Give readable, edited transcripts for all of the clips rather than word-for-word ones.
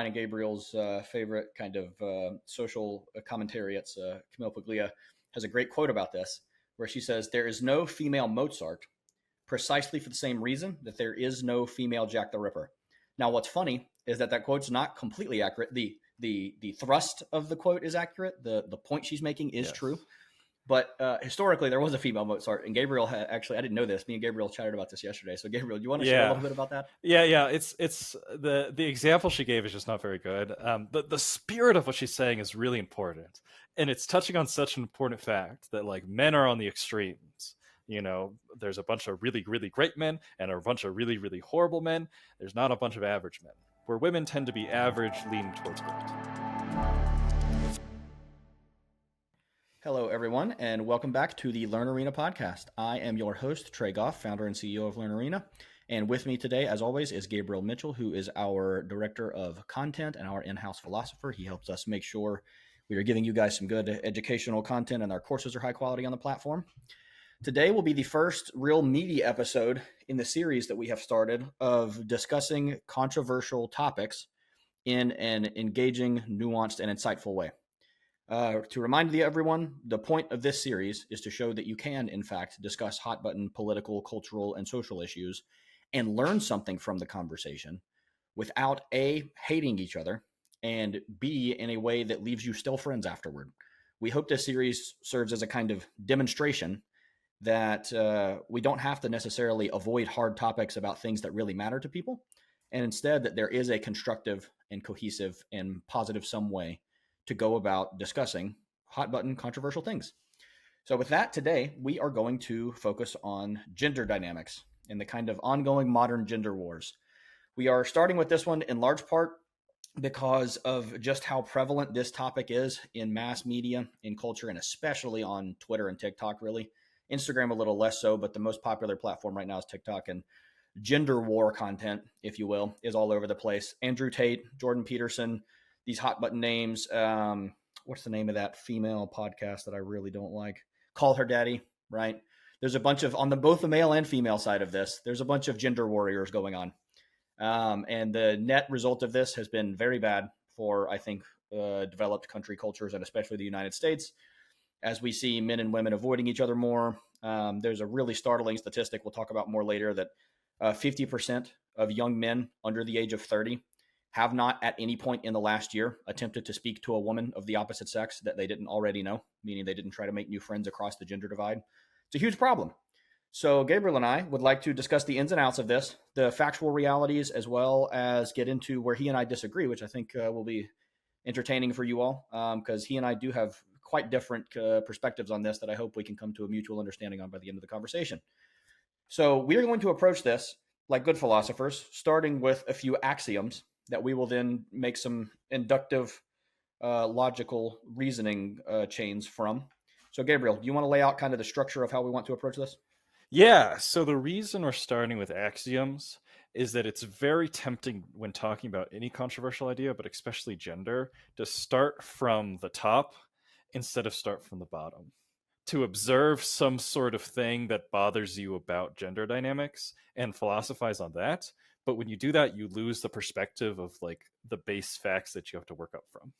mine and Gabriel's favorite kind of social commentariats, Camille Paglia, has a great quote about this, where she says, "There is no female Mozart, precisely for the same reason that there is no female Jack the Ripper." Now, what's funny is that quote's not completely accurate. The thrust of the quote is accurate. The point she's making is true. But historically, there was a female Mozart, and Gabriel actually, I didn't know this. Me and Gabriel chatted about this yesterday. So, Gabriel, do you want to share a little bit about that? Yeah. It's the example she gave is just not very good. The spirit of what she's saying is really important, and it's touching on such an important fact that like men are on the extremes. You know, there's a bunch of really, really great men and a bunch of really, really horrible men. There's not a bunch of average men, where women tend to be average, leaning towards great. Hello, everyone, and welcome back to the Learn Arena podcast. I am your host, Trey Goff, founder and CEO of Learn Arena. And with me today, as always, is Gabriel Mitchell, who is our director of content and our in-house philosopher. He helps us make sure we are giving you guys some good educational content and our courses are high quality on the platform. Today will be the first real meaty episode in the series that we have started of discussing controversial topics in an engaging, nuanced, and insightful way. To remind everyone, the point of this series is to show that you can, in fact, discuss hot-button political, cultural, and social issues and learn something from the conversation without A, hating each other, and B, in a way that leaves you still friends afterward. We hope this series serves as a kind of demonstration that we don't have to necessarily avoid hard topics about things that really matter to people, and instead that there is a constructive and cohesive and positive some way to go about discussing hot button controversial things. So with that, today we are going to focus on gender dynamics and the kind of ongoing modern gender wars. We are starting with this one in large part because of just how prevalent this topic is in mass media, in culture, and especially on Twitter and TikTok, really. Instagram a little less so, but the most popular platform right now is TikTok, and gender war content, if you will, is all over the place. Andrew Tate, Jordan Peterson, these hot button names. What's the name of that female podcast that I really don't like? Call Her Daddy, right? There's a bunch of, on both the male and female side of this, there's a bunch of gender warriors going on. And the net result of this has been very bad for, I think, developed country cultures, and especially the United States, as we see men and women avoiding each other more. There's a really startling statistic we'll talk about more later that 50% of young men under the age of 30 have not at any point in the last year attempted to speak to a woman of the opposite sex that they didn't already know, meaning they didn't try to make new friends across the gender divide. It's a huge problem. So Gabriel and I would like to discuss the ins and outs of this, the factual realities, as well as get into where he and I disagree, which I think will be entertaining for you all, because he and I do have quite different perspectives on this that I hope we can come to a mutual understanding on by the end of the conversation. So we are going to approach this like good philosophers, starting with a few axioms that we will then make some inductive, logical reasoning chains from. So Gabriel, do you want to lay out kind of the structure of how we want to approach this? Yeah, so the reason we're starting with axioms is that it's very tempting when talking about any controversial idea, but especially gender, to start from the top instead of start from the bottom. To observe some sort of thing that bothers you about gender dynamics and philosophize on that. But when you do that, you lose the perspective of like the base facts that you have to work up from.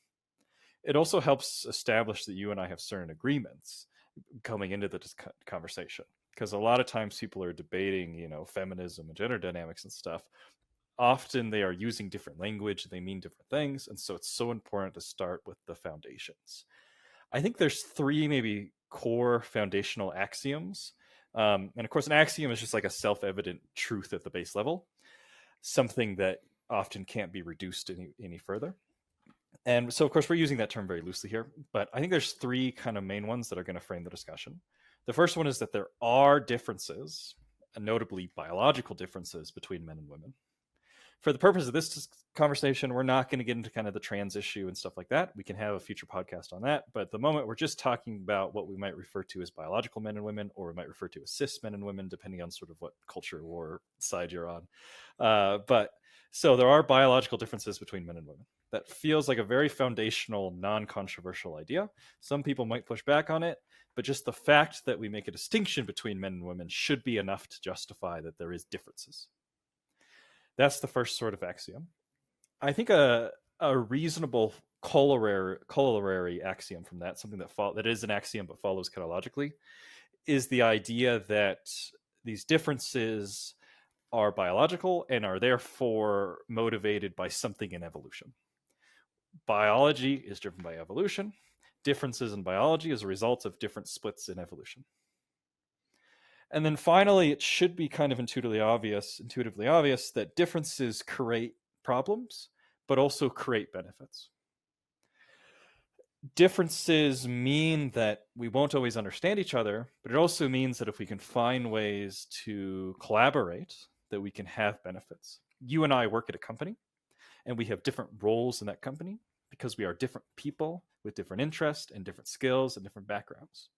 It also helps establish that you and I have certain agreements coming into the conversation. Because a lot of times people are debating, you know, feminism and gender dynamics and stuff. Often they are using different language, they mean different things. And so it's so important to start with the foundations. I think there's three maybe core foundational axioms. And of course, an axiom is just like a self-evident truth at the base level, something that often can't be reduced any further. And so, of course, we're using that term very loosely here, but I think there's three kind of main ones that are going to frame the discussion. The first one is that there are differences, and notably biological differences between men and women. For the purpose of this conversation, we're not going to get into kind of the trans issue and stuff like that. We can have a future podcast on that. But at the moment, we're just talking about what we might refer to as biological men and women, or we might refer to as cis men and women, depending on sort of what culture war side you're on. But so there are biological differences between men and women. That feels like a very foundational, non-controversial idea. Some people might push back on it, but just the fact that we make a distinction between men and women should be enough to justify that there is differences. That's the first sort of axiom. I think a a reasonable corollary axiom from that, something that is an axiom but follows catalogically, is the idea that these differences are biological and are therefore motivated by something in evolution. Biology is driven by evolution. Differences in biology is a result of different splits in evolution. And then finally, it should be kind of intuitively obvious that differences create problems, but also create benefits. Differences mean that we won't always understand each other, but it also means that if we can find ways to collaborate, that we can have benefits. You and I work at a company, and we have different roles in that company because we are different people with different interests and different skills and different backgrounds.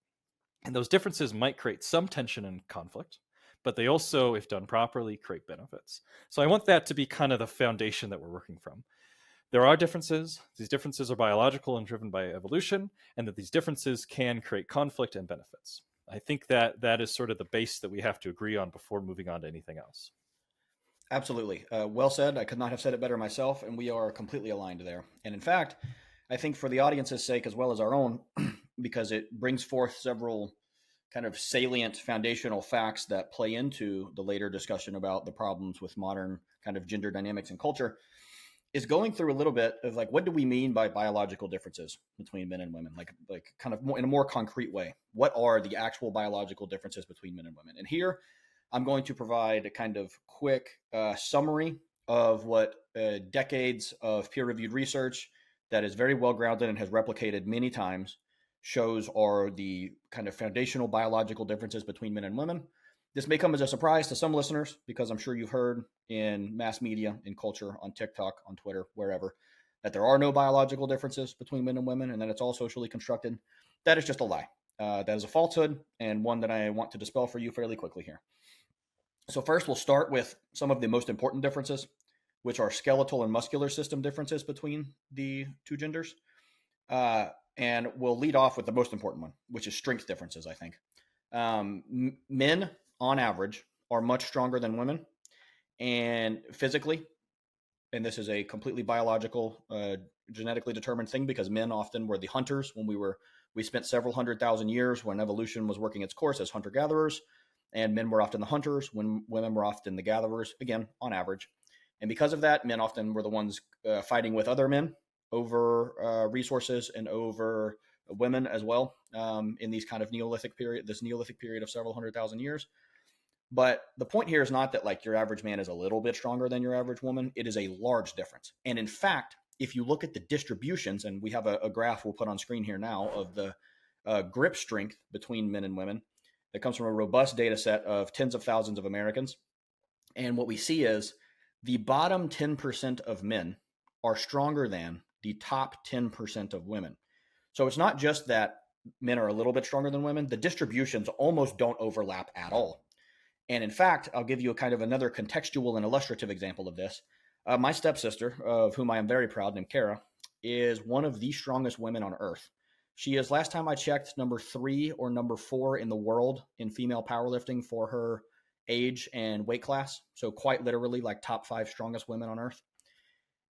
And those differences might create some tension and conflict, but they also, if done properly, create benefits. So I want that to be kind of the foundation that we're working from. There are differences. These differences are biological and driven by evolution, and that these differences can create conflict and benefits. I think that is sort of the base that we have to agree on before moving on to anything else. Absolutely. Well said. I could not have said it better myself, and we are completely aligned there. And in fact, I think for the audience's sake as well as our own, because it brings forth several kind of salient foundational facts that play into the later discussion about the problems with modern kind of gender dynamics and culture, is going through a little bit of like, what do we mean by biological differences between men and women? Like kind of more in a more concrete way. What are the actual biological differences between men and women? And here I'm going to provide a kind of quick summary of what decades of peer-reviewed research that is very well grounded and has replicated many times shows are the kind of foundational biological differences between men and women. This may come as a surprise to some listeners because I'm sure you've heard in mass media, in culture, on TikTok, on Twitter, wherever, that there are no biological differences between men and women and that it's all socially constructed. That is just a lie. That is a falsehood, and one that I want to dispel for you fairly quickly here. So first, we'll start with some of the most important differences, which are skeletal and muscular system differences between the two genders. And we'll lead off with the most important one, which is strength differences, I think. Men, on average, are much stronger than women, and physically, and this is a completely biological, genetically determined thing because men often were the hunters when we spent several 100,000 years when evolution was working its course as hunter-gatherers, and men were often the hunters when women were often the gatherers, again, on average. And because of that, men often were the ones fighting with other men over resources and over women as well in these kind of Neolithic period of several 100,000 years. But the point here is not that like your average man is a little bit stronger than your average woman. It is a large difference. And in fact, if you look at the distributions, and we have a graph we'll put on screen here now of the grip strength between men and women, that comes from a robust data set of tens of thousands of Americans. And what we see is the bottom 10% of men are stronger than the top 10% of women. So it's not just that men are a little bit stronger than women. The distributions almost don't overlap at all. And in fact, I'll give you a kind of another contextual and illustrative example of this. My stepsister, of whom I am very proud, named Kara, is one of the strongest women on earth. She is, last time I checked, number 3 or number 4 in the world in female powerlifting for her age and weight class. So quite literally like top 5 strongest women on earth.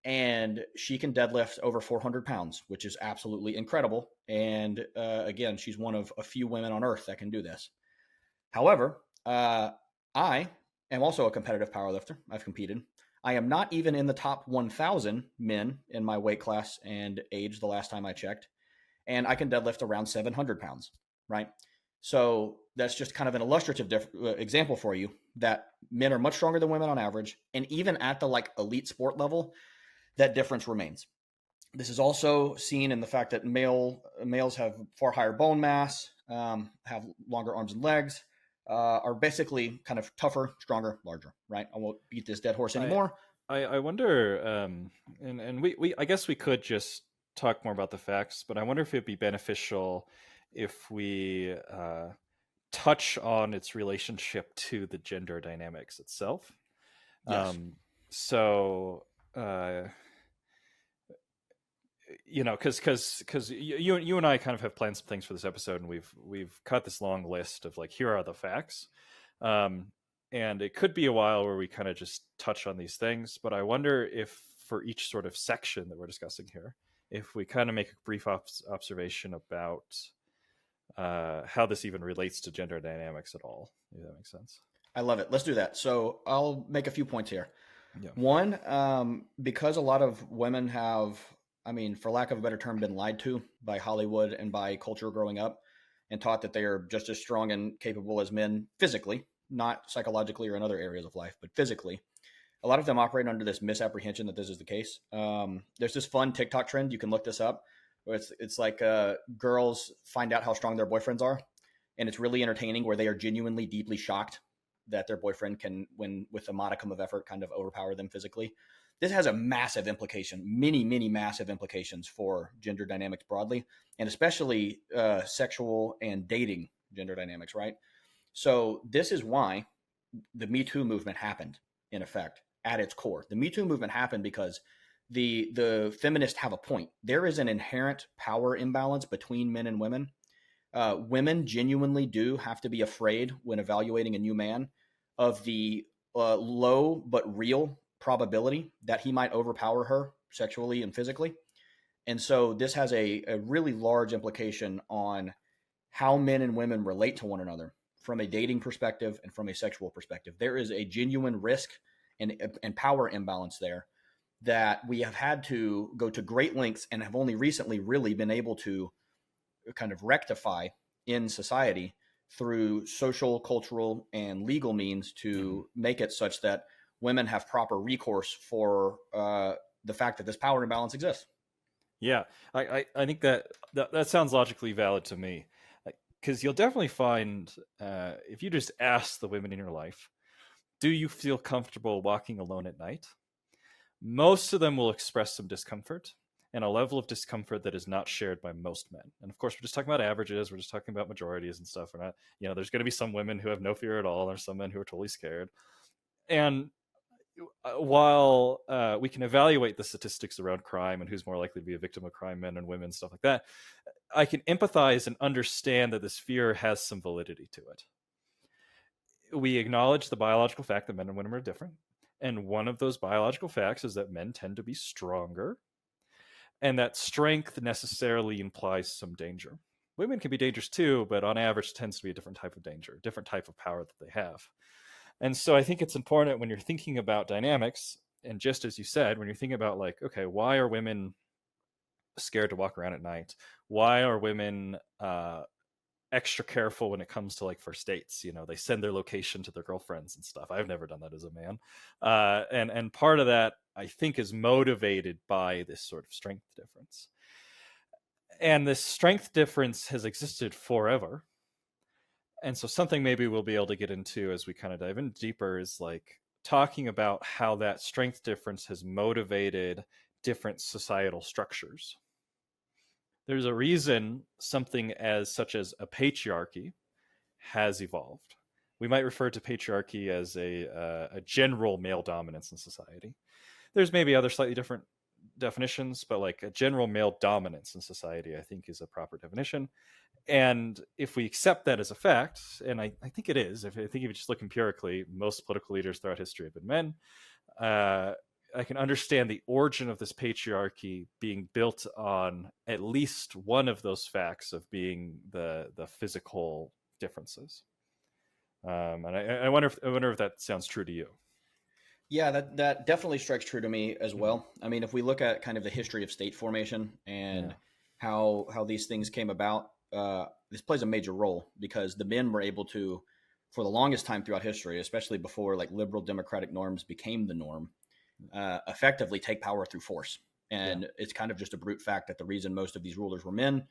And she can deadlift over 400 pounds, which is absolutely incredible. And again, she's one of a few women on earth that can do this. However, I am also a competitive powerlifter. I've competed. I am not even in the top 1,000 men in my weight class and age the last time I checked. And I can deadlift around 700 pounds, right? So that's just kind of an illustrative example for you that men are much stronger than women on average. And even at the like elite sport level, that difference remains. This is also seen in the fact that males have far higher bone mass, have longer arms and legs, are basically kind of tougher, stronger, larger, right? I won't beat this dead horse anymore. I wonder, and we I guess we could just talk more about the facts, but I wonder if it'd be beneficial if we touch on its relationship to the gender dynamics itself. Yes. So you know, because you and I kind of have planned some things for this episode, and we've cut this long list of like, here are the facts. And it could be a while where we kind of just touch on these things, but I wonder if for each sort of section that we're discussing here, if we kind of make a brief observation about how this even relates to gender dynamics at all, if that makes sense. I love it. Let's do that. So I'll make a few points here. Yeah. One, because a lot of women have, I mean, for lack of a better term, been lied to by Hollywood and by culture growing up and taught that they are just as strong and capable as men physically, not psychologically or in other areas of life, but physically. A lot of them operate under this misapprehension that this is the case. There's this fun TikTok trend. You can look this up. Where it's like girls find out how strong their boyfriends are. And it's really entertaining where they are genuinely deeply shocked that their boyfriend can, when with a modicum of effort, kind of overpower them physically. This has a massive implication, many massive implications for gender dynamics broadly, and especially sexual and dating gender dynamics, right? So this is why the Me Too movement happened, in effect, at its core. The Me Too movement happened because the feminists have a point. There is an inherent power imbalance between men and women. Women genuinely do have to be afraid when evaluating a new man of the low but real probability that he might overpower her sexually and physically. And so this has a really large implication on how men and women relate to one another from a dating perspective and from a sexual perspective. There is a genuine risk and power imbalance there that we have had to go to great lengths and have only recently really been able to kind of rectify in society through social, cultural, and legal means to make it such that women have proper recourse for the fact that this power imbalance exists. Yeah, I think that sounds logically valid to me, because you'll definitely find if you just ask the women in your life, do you feel comfortable walking alone at night? Most of them will express some discomfort, and a level of discomfort that is not shared by most men. And of course, we're just talking about averages. We're just talking about majorities and stuff. We're not, there's going to be some women who have no fear at all. There's some men who are totally scared. And while we can evaluate the statistics around crime and who's more likely to be a victim of crime, men and women, stuff like that, I can empathize and understand that this fear has some validity to it. We acknowledge the biological fact that men and women are different. And one of those biological facts is that men tend to be stronger, and that strength necessarily implies some danger. Women can be dangerous too, but on average tends to be a different type of danger, different type of power that they have. And so I think it's important when you're thinking about dynamics, and just as you said, when you're thinking about like, okay, why are women scared to walk around at night? Why are women extra careful when it comes to like first dates? They send their location to their girlfriends and stuff. I've never done that as a man. And part of that, I think, is motivated by this sort of strength difference. And this strength difference has existed forever. And so something maybe we'll be able to get into as we kind of dive in deeper is like talking about how that strength difference has motivated different societal structures. There's a reason something such as a patriarchy has evolved. We might refer to patriarchy as a general male dominance in society. There's maybe other slightly different definitions, but like a general male dominance in society, I think, is a proper definition. And if we accept that as a fact, and I think it is, if you just look empirically, most political leaders throughout history have been men. I can understand the origin of this patriarchy being built on at least one of those facts of being the physical differences. And I wonder if that sounds true to you. Yeah, that definitely strikes true to me as well. I mean, if we look at kind of the history of state formation and how these things came about, this plays a major role because the men were able to, for the longest time throughout history, especially before like liberal democratic norms became the norm, effectively take power through force. And it's kind of just a brute fact that the reason most of these rulers were men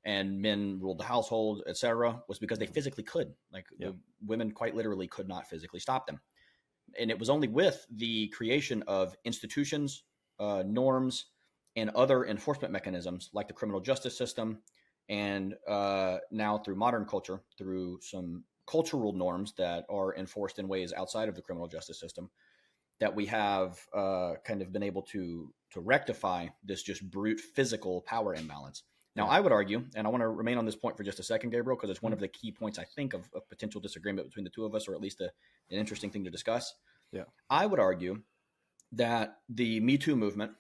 and men ruled the household, etc., was because they physically could. Like the women quite literally could not physically stop them. And it was only with the creation of institutions, norms, and other enforcement mechanisms like the criminal justice system, and now through modern culture, through some cultural norms that are enforced in ways outside of the criminal justice system, that we have kind of been able to rectify this just brute physical power imbalance. Now, I would argue, and I want to remain on this point for just a second, Gabriel, because it's one of the key points, I think, of potential disagreement between the two of us, or at least an interesting thing to discuss. Yeah. I would argue that the Me Too movement,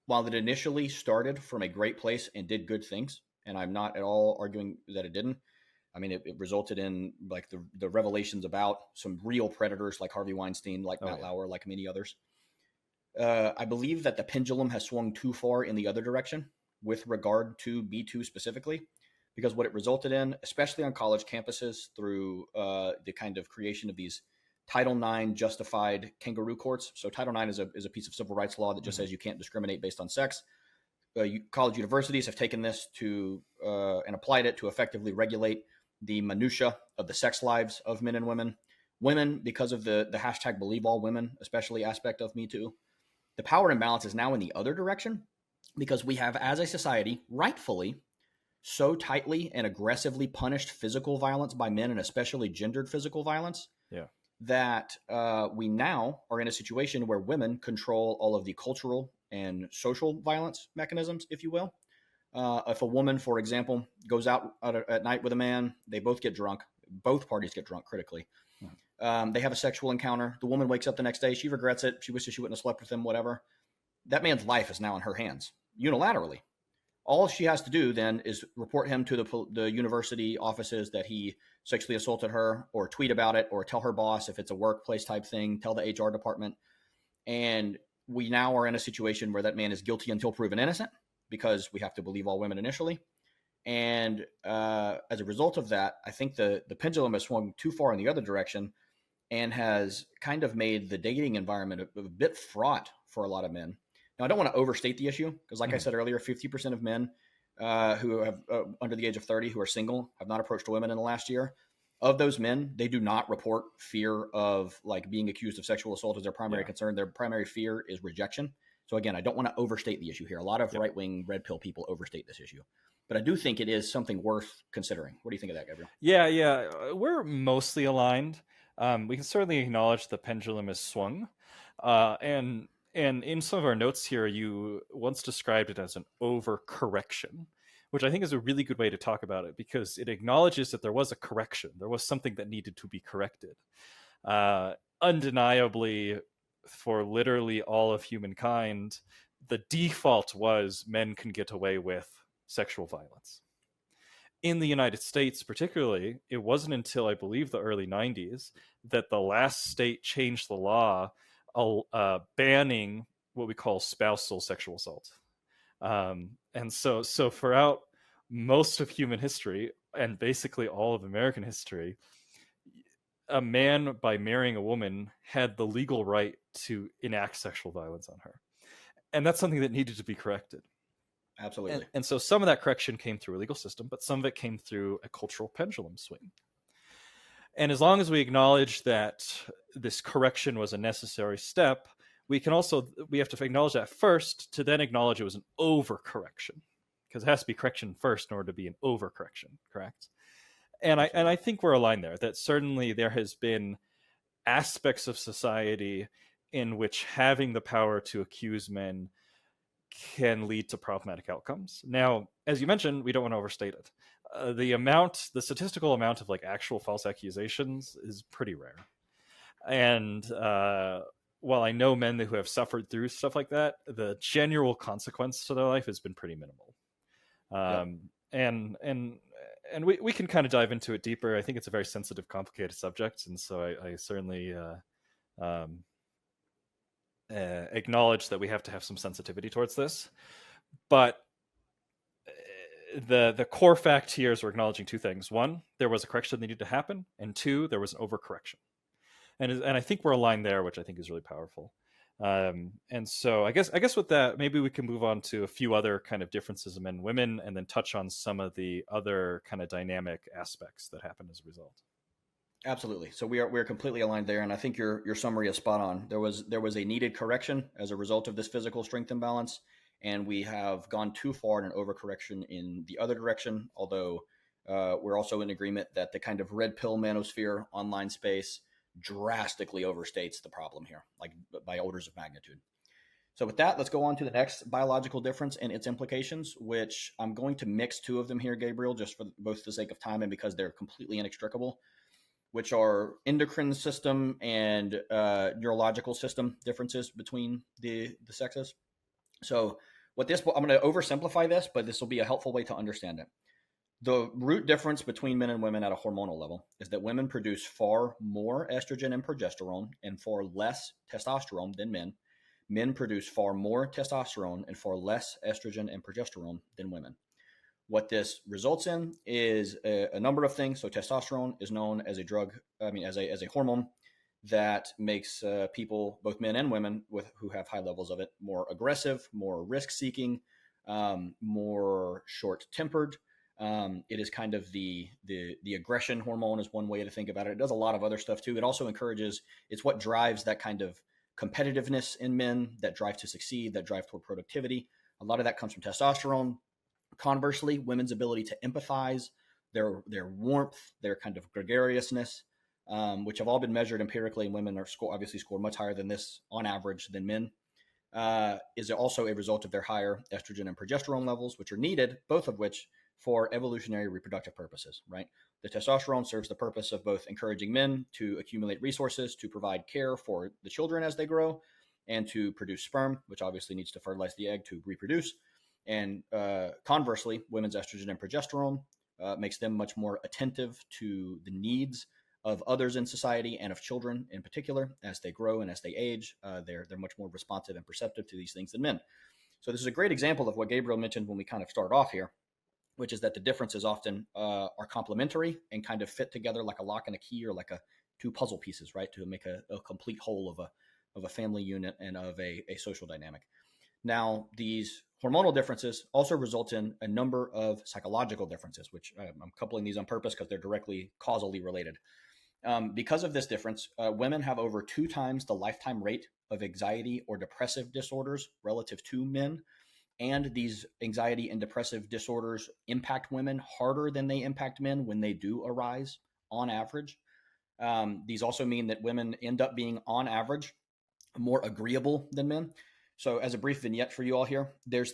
while it initially started from a great place and did good things, and I'm not at all arguing that it didn't. I mean, it resulted in like the revelations about some real predators like Harvey Weinstein, like Oh Matt yeah. Lauer, like many others. I believe that the pendulum has swung too far in the other direction with regard to B2 specifically, because what it resulted in, especially on college campuses through the kind of creation of these Title IX justified kangaroo courts. So Title IX is a piece of civil rights law that just Hmm. says you can't discriminate based on sex. College universities have taken this to and applied it to effectively regulate the minutia of the sex lives of men and women. Women, because of the hashtag believe all women, especially aspect of Me Too, the power imbalance is now in the other direction because we have, as a society, rightfully so tightly and aggressively punished physical violence by men and especially gendered physical violence Yeah. that we now are in a situation where women control all of the cultural and social violence mechanisms, if you will. If a woman, for example, goes out at night with a man, they both get drunk. Both parties get drunk critically. Mhm. They have a sexual encounter. The woman wakes up the next day. She regrets it. She wishes she wouldn't have slept with him, whatever. That man's life is now in her hands unilaterally. All she has to do then is report him to the university offices that he sexually assaulted her, or tweet about it, or tell her boss if it's a workplace type thing, tell the HR department. And we now are in a situation where that man is guilty until proven innocent because we have to believe all women initially. And as a result of that, I think the pendulum has swung too far in the other direction and has kind of made the dating environment a bit fraught for a lot of men. Now, I don't want to overstate the issue because, like I Hmm. said earlier, 50% of men who have under the age of 30 who are single have not approached women in the last year. Of those men, they do not report fear of like being accused of sexual assault as their primary Yeah. concern. Their primary fear is rejection. So again, I don't want to overstate the issue here. A lot of Yep. right wing red pill people overstate this issue, but I do think it is something worth considering. What do you think of that, Gabriel? Yeah, yeah, we're mostly aligned. We can certainly acknowledge the pendulum is swung, and in some of our notes here, you once described it as an overcorrection, which I think is a really good way to talk about it because it acknowledges that there was a correction, there was something that needed to be corrected. Undeniably, for literally all of humankind, the default was men can get away with sexual violence in the United States, particularly, it wasn't until I believe the early 90s that the last state changed the law banning what we call spousal sexual assault. And so throughout most of human history and basically all of American history, a man, by marrying a woman, had the legal right to enact sexual violence on her. And that's something that needed to be corrected. And, Absolutely. and so some of that correction came through a legal system, but some of it came through a cultural pendulum swing. And as long as we acknowledge that this correction was a necessary step, we have to acknowledge that first to then acknowledge it was an overcorrection, because it has to be correction first in order to be an overcorrection, correct? And I Absolutely. think we're aligned there. That certainly there has been aspects of society in which having the power to accuse men can lead to problematic outcomes. Now, as you mentioned, we don't want to overstate it. The statistical amount of like actual false accusations is pretty rare. And while I know men who have suffered through stuff like that, the general consequence to their life has been pretty minimal. Yep. And we can kind of dive into it deeper. I think it's a very sensitive, complicated subject, and so I certainly um, acknowledge that we have to have some sensitivity towards this. But the core fact here is we're acknowledging two things. One, there was a correction that needed to happen, and two, there was an overcorrection. And I think we're aligned there, which I think is really powerful. And so I guess with that, maybe we can move on to a few other kind of differences in men and women, and then touch on some of the other kind of dynamic aspects that happen as a result. Absolutely. So we're completely aligned there, and I think your summary is spot on. There was a needed correction as a result of this physical strength imbalance, and we have gone too far in an overcorrection in the other direction. Although we're also in agreement that the kind of red pill manosphere online space drastically overstates the problem here, like by orders of magnitude. So with that, let's go on to the next biological difference and its implications, which I'm going to mix two of them here, Gabriel, just for both the sake of time and because they're completely inextricable. which are endocrine system and neurological system differences between the sexes. So what this, I'm going to oversimplify this, but this will be a helpful way to understand it. The root difference between men and women at a hormonal level is that women produce far more estrogen and progesterone and far less testosterone than men. Men produce far more testosterone and far less estrogen and progesterone than women. What this results in is a number of things. So testosterone is known as a drug, as a hormone that makes people, both men and women, who have high levels of it, more aggressive, more risk-seeking, more short-tempered. It is kind of the aggression hormone is one way to think about it. It does a lot of other stuff too. It also encourages. It's what drives that kind of competitiveness in men, that drive to succeed, that drive toward productivity. A lot of that comes from testosterone. Conversely, women's ability to empathize, their warmth, their kind of gregariousness, which have all been measured empirically, and women obviously score much higher than this on average than men, is also a result of their higher estrogen and progesterone levels, which are needed, both of which for evolutionary reproductive purposes, right? The testosterone serves the purpose of both encouraging men to accumulate resources to provide care for the children as they grow and to produce sperm, which obviously needs to fertilize the egg to reproduce. And conversely, women's estrogen and progesterone makes them much more attentive to the needs of others in society and of children in particular as they grow and as they age. They're much more responsive and perceptive to these things than men. So this is a great example of what Gabriel mentioned when we kind of start off here, which is that the differences often are complementary and kind of fit together like a lock and a key, or like two puzzle pieces, right, to make a complete whole of a family unit and of a social dynamic. Now, these hormonal differences also result in a number of psychological differences, which I'm coupling these on purpose because they're directly causally related. Because of this difference, women have over 2 times the lifetime rate of anxiety or depressive disorders relative to men. And these anxiety and depressive disorders impact women harder than they impact men when they do arise on average. These also mean that women end up being, on average, more agreeable than men. So, as a brief vignette for you all here, there's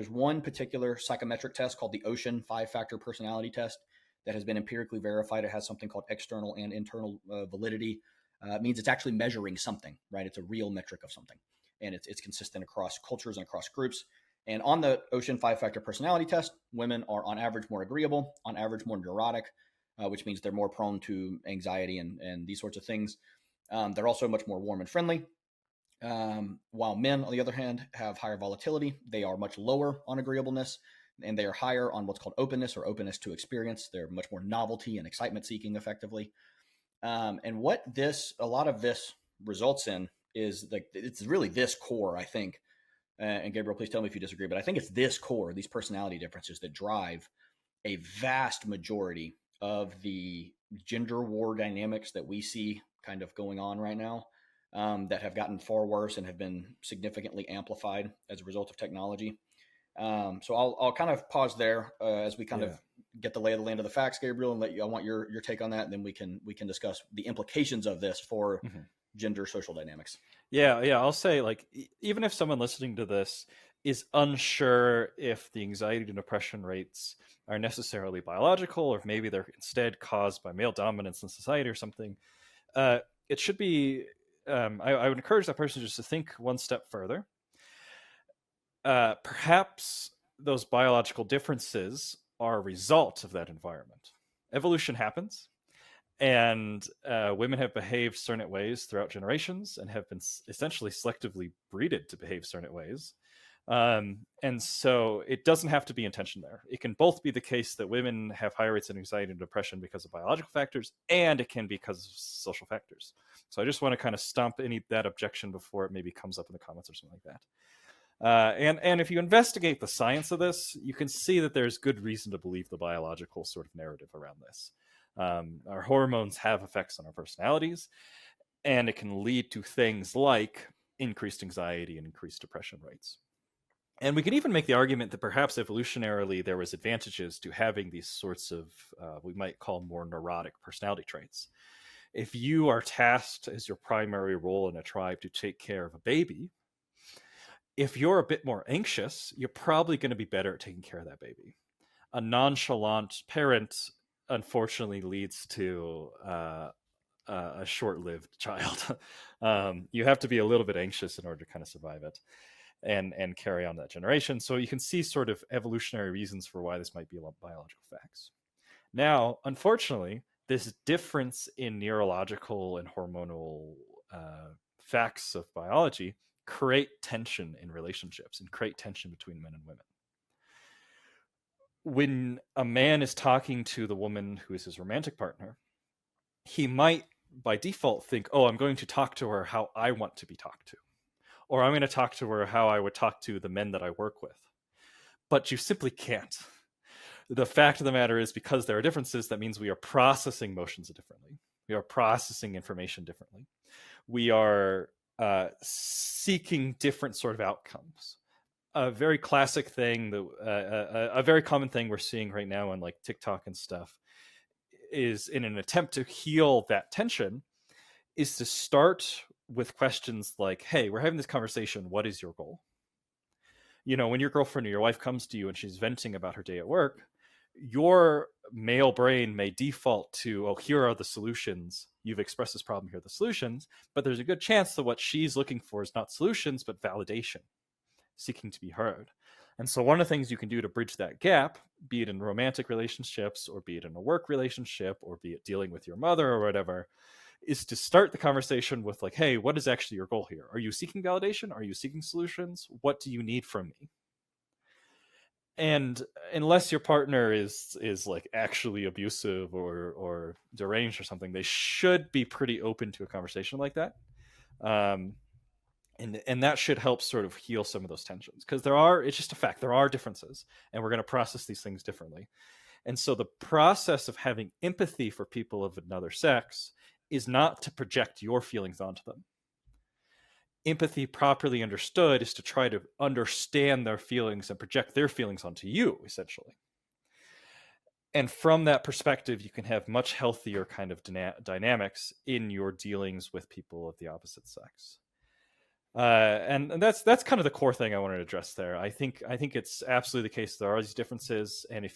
one particular psychometric test called the Ocean 5-factor personality test that has been empirically verified. It has something called external and internal validity. It means it's actually measuring something, right? It's a real metric of something, and it's consistent across cultures and across groups. And on the Ocean 5-factor personality test, women are on average more agreeable, on average more neurotic, which means they're more prone to anxiety and these sorts of things. They're also much more warm and friendly. While men, on the other hand, have higher volatility, they are much lower on agreeableness, and they are higher on what's called openness, or openness to experience. They're much more novelty and excitement seeking, effectively. And what a lot of this results in is like, it's really this core, I think. And Gabriel, please tell me if you disagree, but I think it's this core, these personality differences, that drive a vast majority of the gender war dynamics that we see kind of going on right now, that have gotten far worse and have been significantly amplified as a result of technology. So I'll kind of pause there as we kind of get the lay of the land of the facts, Gabriel, and I want your take on that, and then we can discuss the implications of this for gender social dynamics. Yeah, I'll say, like, even if someone listening to this is unsure if the anxiety and depression rates are necessarily biological, or if maybe they're instead caused by male dominance in society or something, it should be, I would encourage that person just to think one step further. Perhaps those biological differences are a result of that environment. Evolution happens, and women have behaved certain ways throughout generations and have been essentially selectively breeded to behave certain ways. And so it doesn't have to be intention there. It can both be the case that women have higher rates of anxiety and depression because of biological factors, and it can be because of social factors. So I just want to kind of stomp that objection before it maybe comes up in the comments or something like that. And if you investigate the science of this, you can see that there's good reason to believe the biological sort of narrative around this. Our hormones have effects on our personalities, and it can lead to things like increased anxiety and increased depression rates. And we can even make the argument that perhaps evolutionarily there was advantages to having these sorts of, we might call more neurotic personality traits. If you are tasked as your primary role in a tribe to take care of a baby, if you're a bit more anxious, you're probably going to be better at taking care of that baby. A nonchalant parent unfortunately leads to a short-lived child. You have to be a little bit anxious in order to kind of survive it and carry on that generation. So you can see sort of evolutionary reasons for why this might be biological facts. Now, unfortunately, this difference in neurological and hormonal facts of biology create tension in relationships and create tension between men and women. When a man is talking to the woman who is his romantic partner, he might by default think, oh, I'm going to talk to her how I want to be talked to, or I'm going to talk to her how I would talk to the men that I work with. But you simply can't. The fact of the matter is, because there are differences, that means we are processing motions differently. We are processing information differently. We are seeking different sort of outcomes. A very classic thing, a very common thing we're seeing right now on like TikTok and stuff, is in an attempt to heal that tension, is to start with questions like, hey, we're having this conversation. What is your goal? You know, when your girlfriend or your wife comes to you and she's venting about her day at work, your male brain may default to, oh, here are the solutions. You've expressed this problem, here are the solutions. But there's a good chance that what she's looking for is not solutions, but validation, seeking to be heard. And so one of the things you can do to bridge that gap, be it in romantic relationships or be it in a work relationship or be it dealing with your mother or whatever, is to start the conversation with like, hey, what is actually your goal here? Are you seeking validation? Are you seeking solutions? What do you need from me? And unless your partner is like actually abusive or deranged or something, they should be pretty open to a conversation like that. And that should help sort of heal some of those tensions, because it's just a fact, there are differences, and we're going to process these things differently. And so the process of having empathy for people of another sex is not to project your feelings onto them. Empathy, properly understood, is to try to understand their feelings and project their feelings onto you, essentially. And from that perspective, you can have much healthier kind of dynamics in your dealings with people of the opposite sex. And that's kind of the core thing I wanted to address there. I think it's absolutely the case there are these differences, and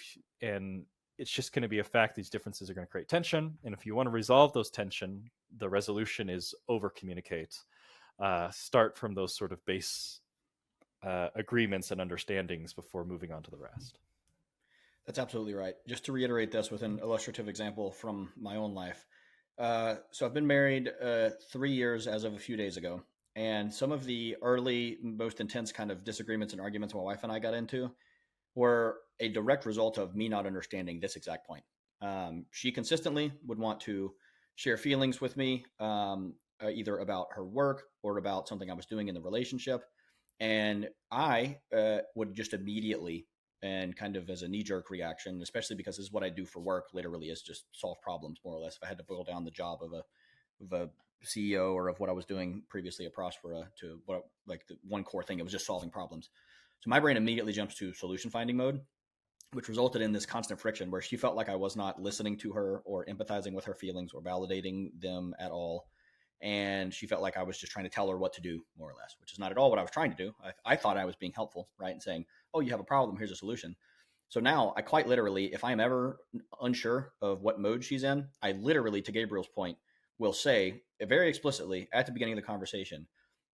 it's just going to be a fact these differences are going to create tension. And if you want to resolve those tension, the resolution is over communicate. Start from those sort of base agreements and understandings before moving on to the rest. That's absolutely right. Just to reiterate this with an illustrative example from my own life. So I've been married 3 years as of a few days ago. And some of the early, most intense kind of disagreements and arguments my wife and I got into were a direct result of me not understanding this exact point. She consistently would want to share feelings with me, either about her work or about something I was doing in the relationship. And I would just immediately, and kind of as a knee jerk reaction, especially because this is what I do for work, literally is just solve problems, more or less. If I had to boil down the job of a CEO or of what I was doing previously at Prospera to what, like the one core thing, it was just solving problems. So my brain immediately jumps to solution finding mode, which resulted in this constant friction where she felt like I was not listening to her or empathizing with her feelings or validating them at all. And she felt like I was just trying to tell her what to do, more or less, which is not at all what I was trying to do. I thought I was being helpful, right? And saying, oh, you have a problem, here's a solution. So now I quite literally, if I'm ever unsure of what mode she's in, I literally, to Gabriel's point, will say very explicitly at the beginning of the conversation,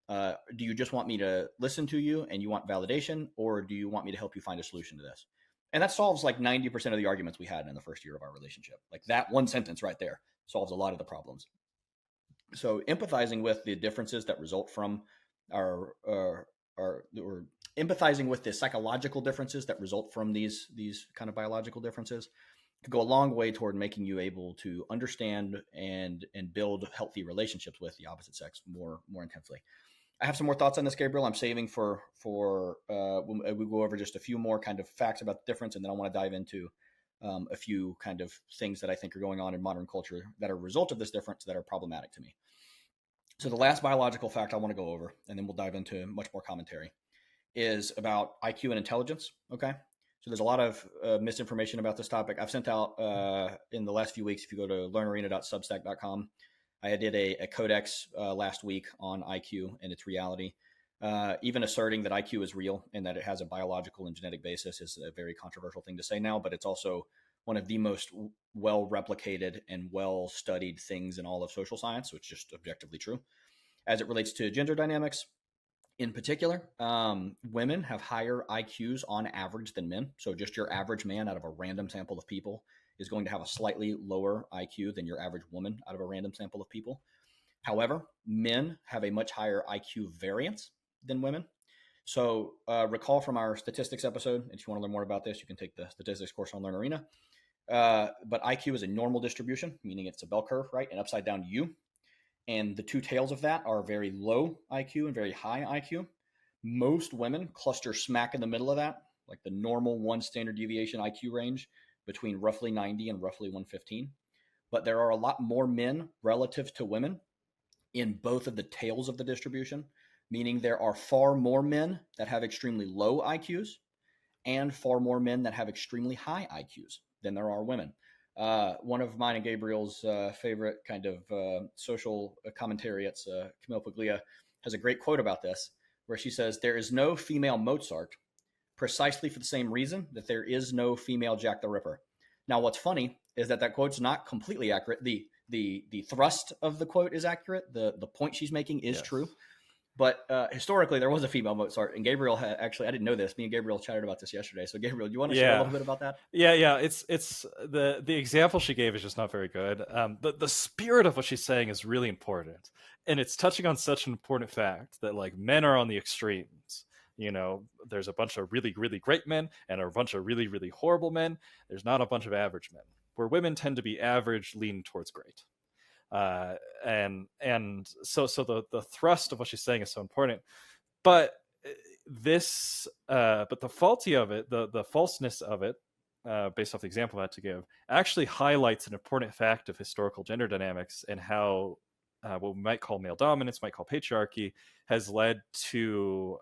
do you just want me to listen to you and you want validation, or do you want me to help you find a solution to this? And that solves like 90% of the arguments we had in the first year of our relationship. Like that one sentence right there solves a lot of the problems. So empathizing with the differences that result from our or empathizing with the psychological differences that result from these kind of biological differences could go a long way toward making you able to understand and build healthy relationships with the opposite sex more intensely. I have some more thoughts on this, Gabriel. I'm saving for we go over just a few more kind of facts about the difference, and then I want to dive into a few kind of things that I think are going on in modern culture that are a result of this difference that are problematic to me. So the last biological fact I want to go over, and then we'll dive into much more commentary, is about IQ and intelligence. Okay. So there's a lot of misinformation about this topic. I've sent out in the last few weeks, if you go to learnarena.substack.com, I did a codex last week on IQ and its reality. Even asserting that IQ is real and that it has a biological and genetic basis is a very controversial thing to say now, but it's also one of the most well replicated and well studied things in all of social science, which is just objectively true. As it relates to gender dynamics, in particular, women have higher IQs on average than men. So just your average man out of a random sample of people is going to have a slightly lower IQ than your average woman out of a random sample of people. However, men have a much higher IQ variance than women. So recall from our statistics episode, if you want to learn more about this, you can take the statistics course on Learn Arena. But IQ is a normal distribution, meaning it's a bell curve, right? An upside down U. And the two tails of that are very low IQ and very high IQ. Most women cluster smack in the middle of that, like the normal one standard deviation IQ range between roughly 90 and roughly 115. But there are a lot more men relative to women in both of the tails of the distribution, meaning there are far more men that have extremely low IQs and far more men that have extremely high IQs than there are women. One of mine and Gabriel's favorite kind of social commentariats, Camille Puglia, has a great quote about this, where she says, "There is no female Mozart, precisely for the same reason that there is no female Jack the Ripper." Now, what's funny is that that quote's not completely accurate. The thrust of the quote is accurate. The point she's making is true. But historically, there was a female Mozart, and Gabriel actually, I didn't know this. Me and Gabriel chatted about this yesterday. So, Gabriel, do you want to share a little bit about that? Yeah. It's the example she gave is just not very good. The spirit of what she's saying is really important, and it's touching on such an important fact that like men are on the extremes. You know, there's a bunch of really, really great men and a bunch of really, really horrible men. There's not a bunch of average men. Where women tend to be average, lean towards great. And so the thrust of what she's saying is so important, but but the faulty of it, the falseness of it, based off the example I had to give, actually highlights an important fact of historical gender dynamics and how what we might call male dominance, might call patriarchy, has led to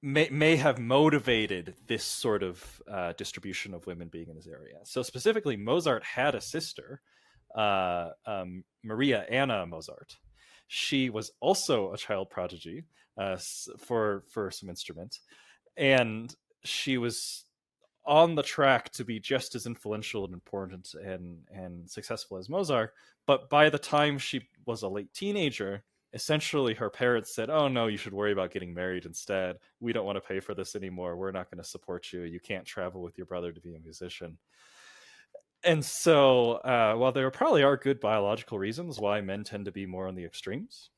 may have motivated this sort of distribution of women being in this area. So specifically, Mozart had a sister, Maria Anna Mozart. She was also a child prodigy for some instrument, and she was on the track to be just as influential and important and successful as Mozart. But by the time she was a late teenager, essentially her parents said, "Oh no, you should worry about getting married instead. We don't want to pay for this anymore. We're not going to support you. You can't travel with your brother to be a musician." And so, while there probably are good biological reasons why men tend to be more on the extremes,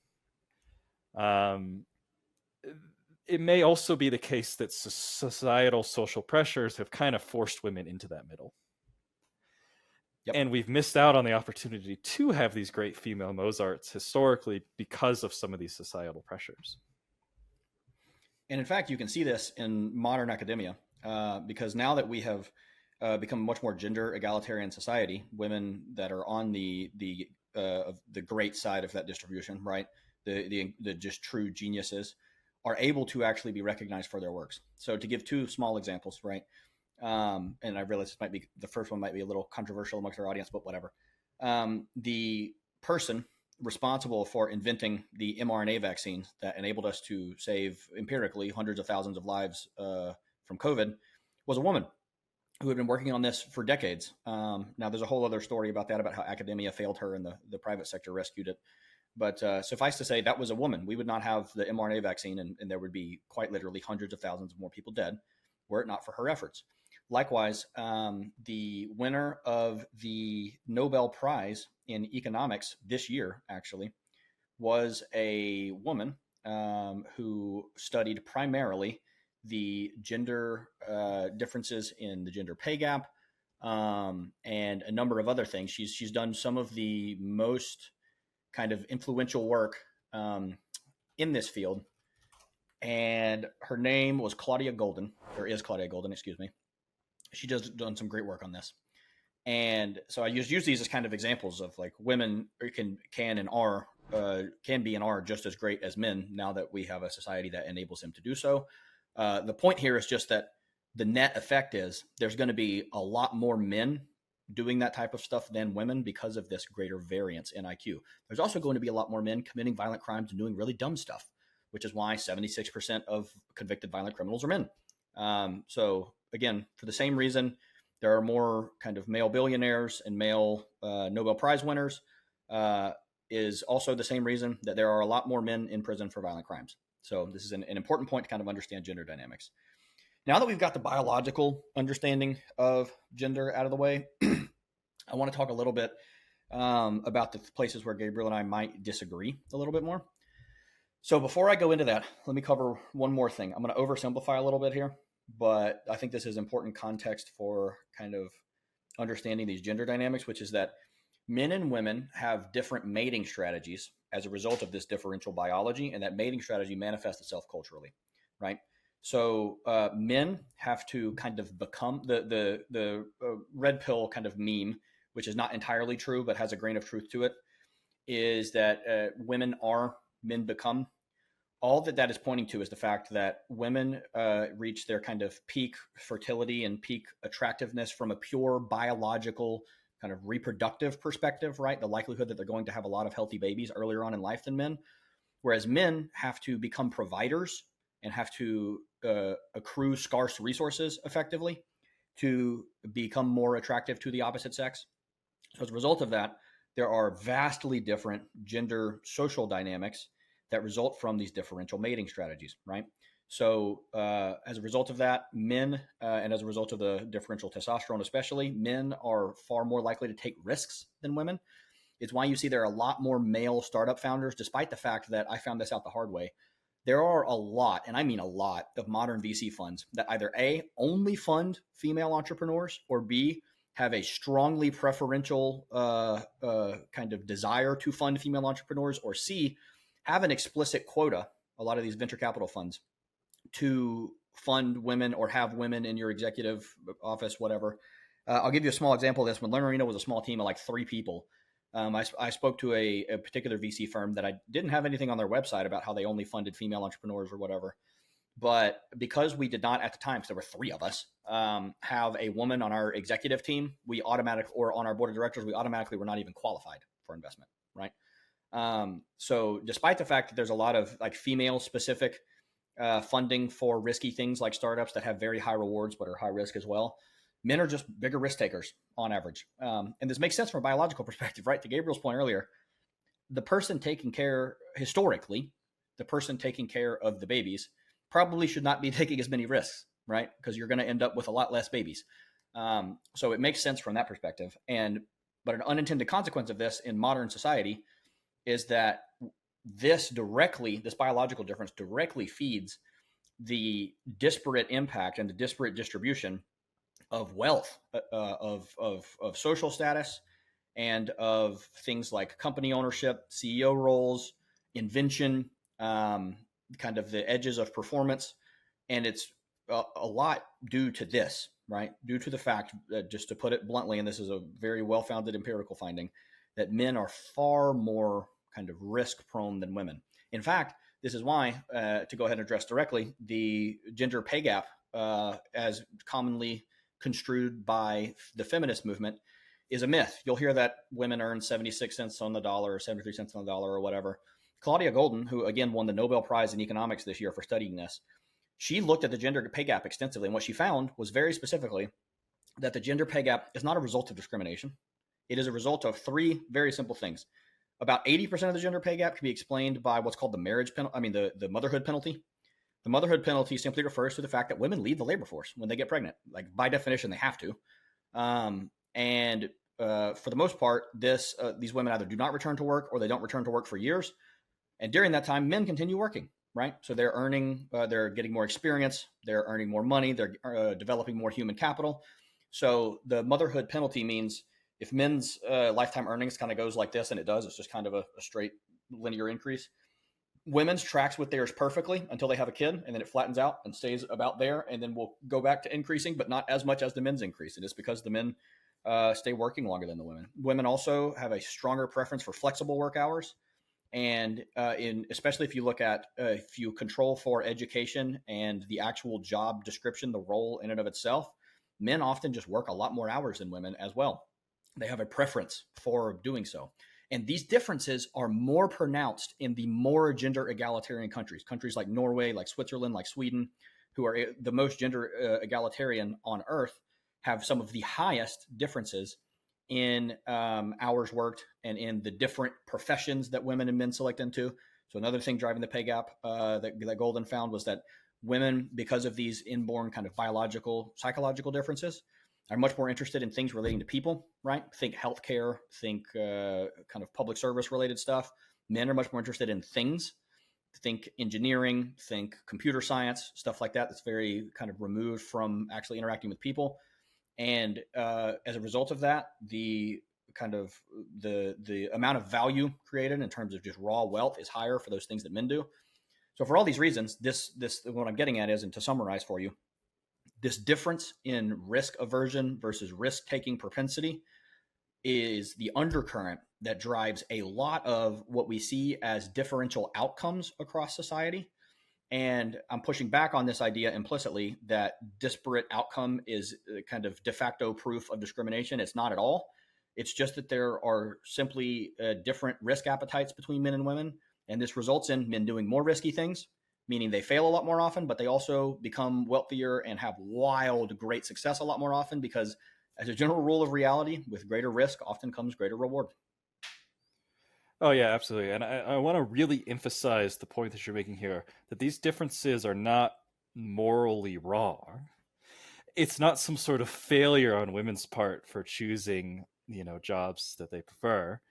it may also be the case that societal social pressures have kind of forced women into that middle. Yep. And we've missed out on the opportunity to have these great female Mozarts historically because of some of these societal pressures. And in fact, you can see this in modern academia, because now that we have become a much more gender egalitarian society, women that are on the great side of that distribution, right, the just true geniuses, are able to actually be recognized for their works. So to give two small examples, right, and I realize this might be, the first one might be a little controversial amongst our audience, but whatever. The person responsible for inventing the mRNA vaccine that enabled us to save empirically hundreds of thousands of lives from COVID was a woman who had been working on this for decades. Now, there's a whole other story about that, about how academia failed her and the private sector rescued it. But suffice to say, that was a woman. We would not have the mRNA vaccine, and there would be quite literally hundreds of thousands of more people dead were it not for her efforts. Likewise, the winner of the Nobel Prize in economics this year, actually, was a woman who studied primarily the gender differences in the gender pay gap, and a number of other things. She's done some of the most kind of influential work in this field, and her name was Claudia Golden, or is Claudia Golden, excuse me. She just done some great work on this. And so I use these as kind of examples of like women can and are can be and are just as great as men now that we have a society that enables them to do so. The point here is just that the net effect is there's going to be a lot more men doing that type of stuff than women because of this greater variance in IQ. There's also going to be a lot more men committing violent crimes and doing really dumb stuff, which is why 76% of convicted violent criminals are men. So again, for the same reason, there are more kind of male billionaires and male Nobel Prize winners is also the same reason that there are a lot more men in prison for violent crimes. So this is an important point to kind of understand gender dynamics. Now that we've got the biological understanding of gender out of the way, I want to talk a little bit about the places where Gabriel and I might disagree a little bit more. So before I go into that, let me cover one more thing. I'm going to oversimplify a little bit here, but I think this is important context for kind of understanding these gender dynamics, which is that men and women have different mating strategies as a result of this differential biology, and that mating strategy manifests itself culturally, right? So men have to kind of become the red pill kind of meme, which is not entirely true, but has a grain of truth to it, is that women are, men become. All that is pointing to is the fact that women reach their kind of peak fertility and peak attractiveness from a pure biological kind of reproductive perspective, right? The likelihood that they're going to have a lot of healthy babies earlier on in life than men, whereas men have to become providers and have to accrue scarce resources effectively to become more attractive to the opposite sex. So as a result of that, there are vastly different gender social dynamics that result from these differential mating strategies, right? So as a result of that, men, and as a result of the differential testosterone especially, men are far more likely to take risks than women. It's why you see there are a lot more male startup founders, despite the fact that I found this out the hard way. There are a lot, and I mean a lot, of modern VC funds that either A, only fund female entrepreneurs, or B, have a strongly preferential kind of desire to fund female entrepreneurs, or C, have an explicit quota, a lot of these venture capital funds, to fund women or have women in your executive office, whatever. I'll give you a small example of this. When Learn Arena was a small team of like 3 people, I spoke to a particular VC firm that I didn't have anything on their website about how they only funded female entrepreneurs or whatever. But because we did not at the time, because there were 3 of us, have a woman on our executive team, we automatically, or on our board of directors, we automatically were not even qualified for investment, right? So despite the fact that there's a lot of like female specific funding for risky things like startups that have very high rewards but are high risk as well, men are just bigger risk takers on average. And this makes sense from a biological perspective, right? To Gabriel's point earlier, the person taking care, historically, the person taking care of the babies probably should not be taking as many risks, right? Because you're going to end up with a lot less babies. So it makes sense from that perspective. But an unintended consequence of this in modern society is that this biological difference directly feeds the disparate impact and the disparate distribution of wealth, of social status, and of things like company ownership, CEO roles, invention, kind of the edges of performance. And it's a lot due to this, right? Due to the fact that, just to put it bluntly, and this is a very well-founded empirical finding, that men are far more kind of risk prone than women. In fact, this is why, to go ahead and address directly, the gender pay gap, as commonly construed by the feminist movement, is a myth. You'll hear that women earn 76 cents on the dollar or 73 cents on the dollar or whatever. Claudia Golden, who again won the Nobel Prize in economics this year for studying this, she looked at the gender pay gap extensively. And what she found was very specifically that the gender pay gap is not a result of discrimination. It is a result of 3 very simple things. About 80% of the gender pay gap can be explained by what's called the marriage penalty. The motherhood penalty. The motherhood penalty simply refers to the fact that women leave the labor force when they get pregnant. Like, by definition, they have to. For the most part, these women either do not return to work or they don't return to work for years. And during that time, men continue working, right? So they're earning, they're getting more experience, they're earning more money, they're developing more human capital. So the motherhood penalty means if men's lifetime earnings kind of goes like this, and it does, it's just kind of a straight linear increase. Women's tracks with theirs perfectly until they have a kid, and then it flattens out and stays about there, and then we'll go back to increasing, but not as much as the men's increase. And it's because the men stay working longer than the women. Women also have a stronger preference for flexible work hours. And especially if you look at, if you control for education and the actual job description, the role in and of itself, men often just work a lot more hours than women as well. They have a preference for doing so. And these differences are more pronounced in the more gender egalitarian countries like Norway, like Switzerland, like Sweden, who are the most gender egalitarian on earth, have some of the highest differences in hours worked and in the different professions that women and men select into. So another thing driving the pay gap that Golden found was that women, because of these inborn kind of biological, psychological differences, are much more interested in things relating to people, right? Think healthcare, think kind of public service related stuff. Men are much more interested in things, think engineering, think computer science, stuff like that. That's very kind of removed from actually interacting with people. And as a result of that, the kind of the amount of value created in terms of just raw wealth is higher for those things that men do. So for all these reasons, this what I'm getting at is, and to summarize for you, this difference in risk aversion versus risk taking propensity is the undercurrent that drives a lot of what we see as differential outcomes across society. And I'm pushing back on this idea implicitly that disparate outcome is kind of de facto proof of discrimination. It's not at all. It's just that there are simply different risk appetites between men and women. And this results in men doing more risky things, meaning they fail a lot more often, but they also become wealthier and have wild, great success a lot more often because, as a general rule of reality, with greater risk often comes greater reward. Oh yeah, absolutely. And I want to really emphasize the point that you're making here, that these differences are not morally wrong. It's not some sort of failure on women's part for choosing, jobs that they prefer.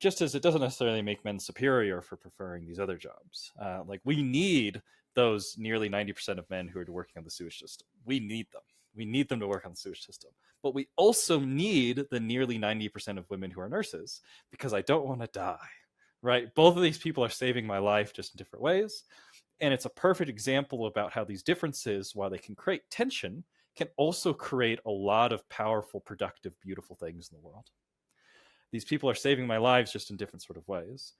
Just as it doesn't necessarily make men superior for preferring these other jobs. Like we need those nearly 90% of men who are working on the sewage system. We need them. We need them to work on the sewage system. But we also need the nearly 90% of women who are nurses, because I don't want to die, right? Both of these people are saving my life just in different ways. And it's a perfect example about how these differences, while they can create tension, can also create a lot of powerful, productive, beautiful things in the world. These people are saving my lives just in different sort of ways.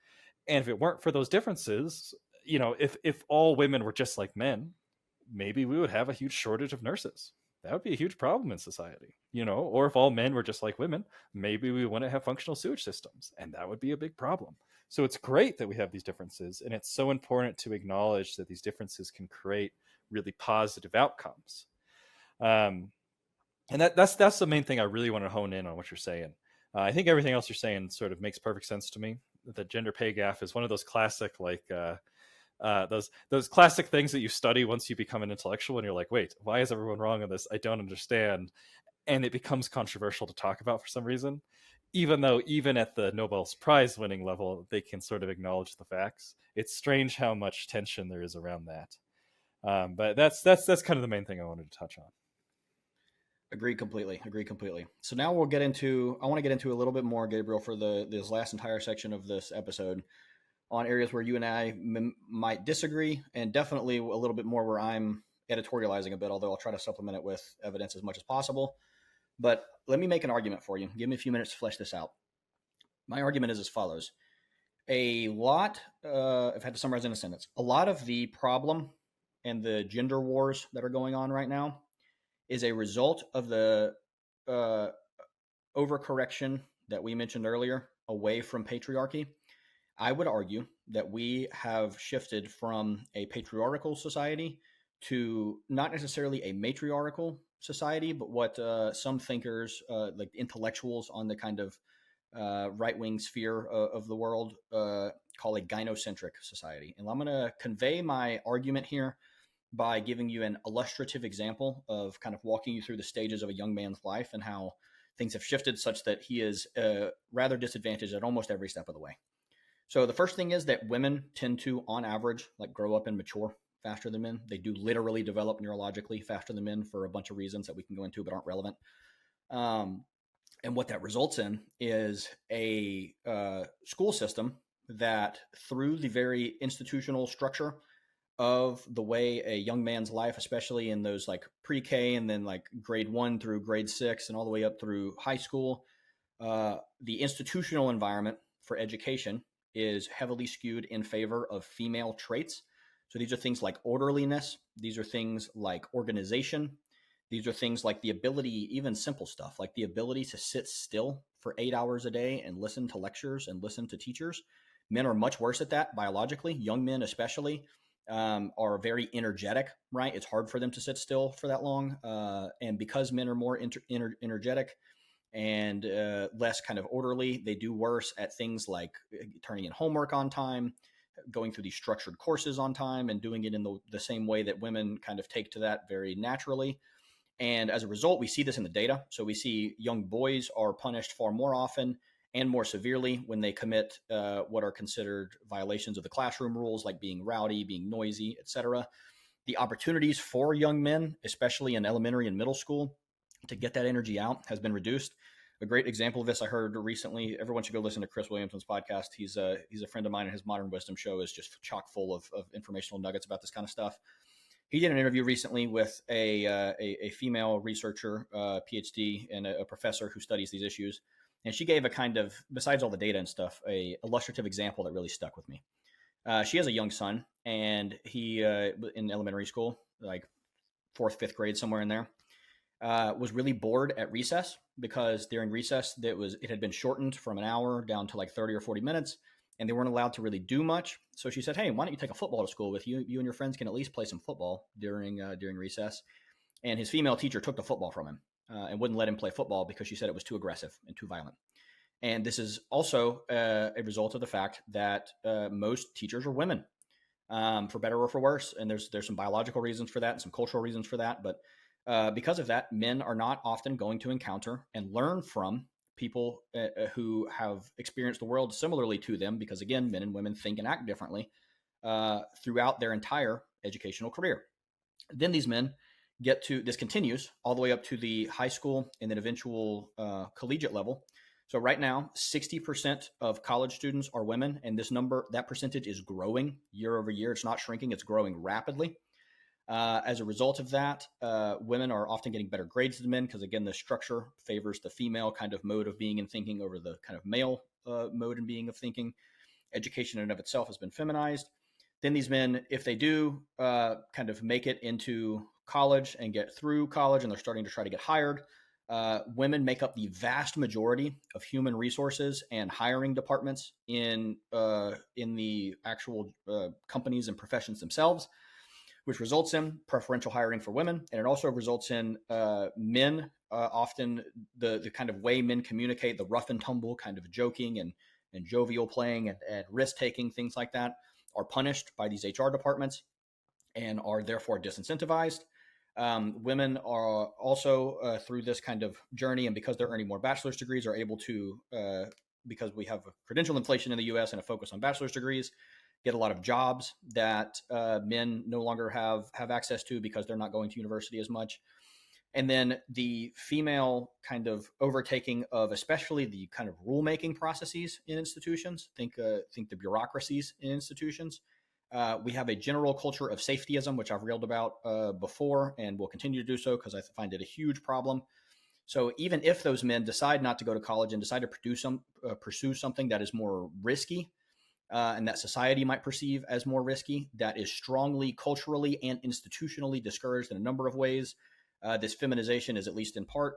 And if it weren't for those differences, if all women were just like men, maybe we would have a huge shortage of nurses. That would be a huge problem in society, or if all men were just like women, maybe we wouldn't have functional sewage systems, and that would be a big problem. So it's great that we have these differences, and it's so important to acknowledge that these differences can create really positive outcomes. And that's the main thing I really want to hone in on what you're saying. I think everything else you're saying sort of makes perfect sense to me. The gender pay gap is one of those classic, those classic things that you study once you become an intellectual, and you're like, wait, why is everyone wrong on this? I don't understand. And it becomes controversial to talk about for some reason, even though even at the Nobel Prize winning level, they can sort of acknowledge the facts. It's strange how much tension there is around that. But that's kind of the main thing I wanted to touch on. Agree completely. So now I want to get into a little bit more, Gabriel, for this last entire section of this episode on areas where you and I might disagree, and definitely a little bit more where I'm editorializing a bit, although I'll try to supplement it with evidence as much as possible. But let me make an argument for you. Give me a few minutes to flesh this out. My argument is as follows. If I had to summarize in a sentence, a lot of the problem and the gender wars that are going on right now is a result of the overcorrection that we mentioned earlier away from patriarchy. I would argue that we have shifted from a patriarchal society to not necessarily a matriarchal society, but what some thinkers, like intellectuals on the kind of right-wing sphere of the world, call a gynocentric society. And I'm going to convey my argument here by giving you an illustrative example of kind of walking you through the stages of a young man's life and how things have shifted such that he is rather disadvantaged at almost every step of the way. So the first thing is that women tend to, on average, like grow up and mature faster than men. They do literally develop neurologically faster than men for a bunch of reasons that we can go into but aren't relevant. And what that results in is a school system that, through the very institutional structure of the way a young man's life, especially in those like pre-K and then like grade 1 through grade 6 and all the way up through high school, the institutional environment for education is heavily skewed in favor of female traits. So these are things like orderliness. These are things like organization. These are things like the ability, even simple stuff, like the ability to sit still for 8 hours a day and listen to lectures and listen to teachers. Men are much worse at that biologically, young men especially. are very energetic, right? It's hard for them to sit still for that long. And because men are more energetic and less kind of orderly, they do worse at things like turning in homework on time, going through these structured courses on time, and doing it in the same way that women kind of take to that very naturally. And as a result, we see this in the data. So we see young boys are punished far more often and more severely when they commit what are considered violations of the classroom rules, like being rowdy, being noisy, etc. The opportunities for young men, especially in elementary and middle school, to get that energy out has been reduced. A great example of this I heard recently. Everyone should go listen to Chris Williamson's podcast. He's a friend of mine, and his Modern Wisdom show is just chock full of informational nuggets about this kind of stuff. He did an interview recently with a female researcher, PhD, and a professor who studies these issues. And she gave a kind of, besides all the data and stuff, a illustrative example that really stuck with me. She has a young son, and he in elementary school, like fourth, fifth grade, somewhere in there, was really bored at recess because during recess it had been shortened from an hour down to like 30 or 40 minutes, and they weren't allowed to really do much. So she said, "Hey, why don't you take a football to school with you? You and your friends can at least play some football during recess." And his female teacher took the football from him and wouldn't let him play football because she said it was too aggressive and too violent. And this is also a result of the fact that most teachers are women, for better or for worse. And there's some biological reasons for that and some cultural reasons for that. But because of that, men are not often going to encounter and learn from people who have experienced the world similarly to them, because again, men and women think and act differently throughout their entire educational career. Then these men this continues all the way up to the high school and then eventual collegiate level. So right now, 60% of college students are women, and that percentage is growing year over year. It's not shrinking, it's growing rapidly. As a result of that, women are often getting better grades than men because, again, the structure favors the female kind of mode of being and thinking over the kind of male mode and being of thinking. Education in and of itself has been feminized. Then these men, if they do kind of make it into college and get through college and they're starting to try to get hired, women make up the vast majority of human resources and hiring departments in the actual companies and professions themselves, which results in preferential hiring for women. And it also results in men, often the kind of way men communicate, the rough and tumble kind of joking and jovial playing and risk taking, things like that, are punished by these HR departments and are therefore disincentivized. Women are also through this kind of journey, and because they're earning more bachelor's degrees, are able to, because we have a credential inflation in the US and a focus on bachelor's degrees, get a lot of jobs that men no longer have access to because they're not going to university as much. And then the female kind of overtaking of especially the kind of rulemaking processes in institutions. Think the bureaucracies in institutions. We have a general culture of safetyism, which I've reeled about before and will continue to do so because I find it a huge problem. So even if those men decide not to go to college and decide to pursue something that is more risky, and that society might perceive as more risky, that is strongly culturally and institutionally discouraged in a number of ways. This feminization is, at least in part,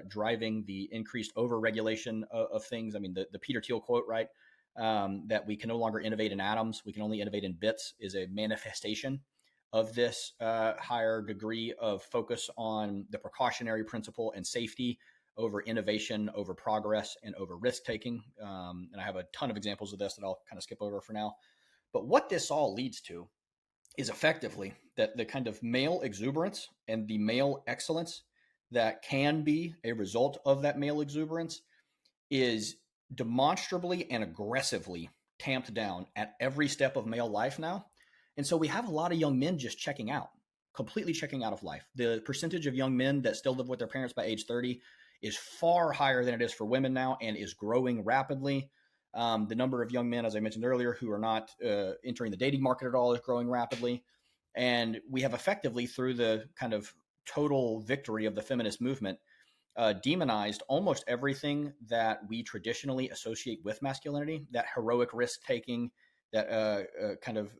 driving the increased overregulation of things. I mean, the Peter Thiel quote, right, that we can no longer innovate in atoms, we can only innovate in bits, is a manifestation of this higher degree of focus on the precautionary principle and safety over innovation, over progress, and over risk taking. And I have a ton of examples of this that I'll kind of skip over for now. But what this all leads to is effectively that the kind of male exuberance and the male excellence that can be a result of that male exuberance is demonstrably and aggressively tamped down at every step of male life now. And so we have a lot of young men just checking out, completely checking out of life. The percentage of young men that still live with their parents by age 30 is far higher than it is for women now and is growing rapidly. The number of young men, as I mentioned earlier, who are not entering the dating market at all is growing rapidly. And we have effectively, through the kind of total victory of the feminist movement, demonized almost everything that we traditionally associate with masculinity, that heroic risk taking, that kind of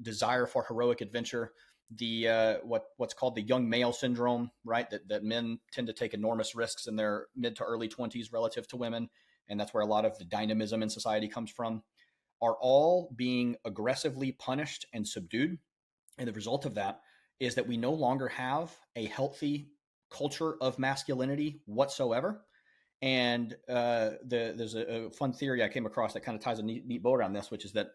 desire for heroic adventure, the what's called the young male syndrome, right? That men tend to take enormous risks in their mid to early 20s relative to women, and that's where a lot of the dynamism in society comes from, are all being aggressively punished and subdued. And the result of that is that we no longer have a healthy culture of masculinity whatsoever. And there's a fun theory I came across that kind of ties a neat bow around this, which is that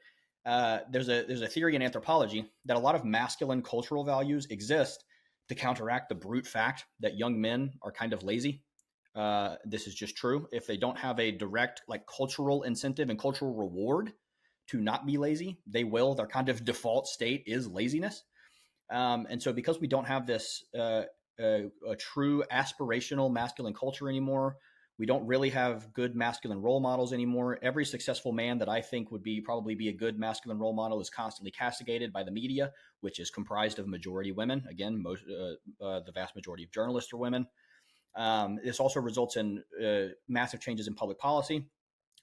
there's a theory in anthropology that a lot of masculine cultural values exist to counteract the brute fact that young men are kind of lazy. This is just true. If they don't have a direct like cultural incentive and cultural reward to not be lazy, they will. Their kind of default state is laziness. And so, because we don't have this a true aspirational masculine culture anymore, we don't really have good masculine role models anymore. Every successful man that I think would probably be a good masculine role model is constantly castigated by the media, which is comprised of majority women. Again, the vast majority of journalists are women. This also results in massive changes in public policy.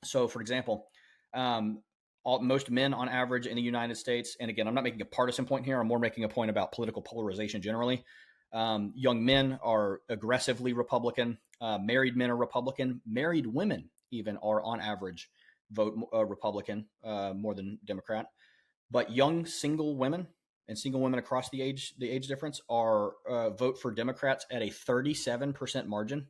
So, for example, most men on average in the United States, and again, I'm not making a partisan point here, I'm more making a point about political polarization generally. Young men are aggressively Republican. Married men are Republican. Married women even are on average vote Republican more than Democrat. But young single women and single women across the age difference are vote for Democrats at a 37% margin,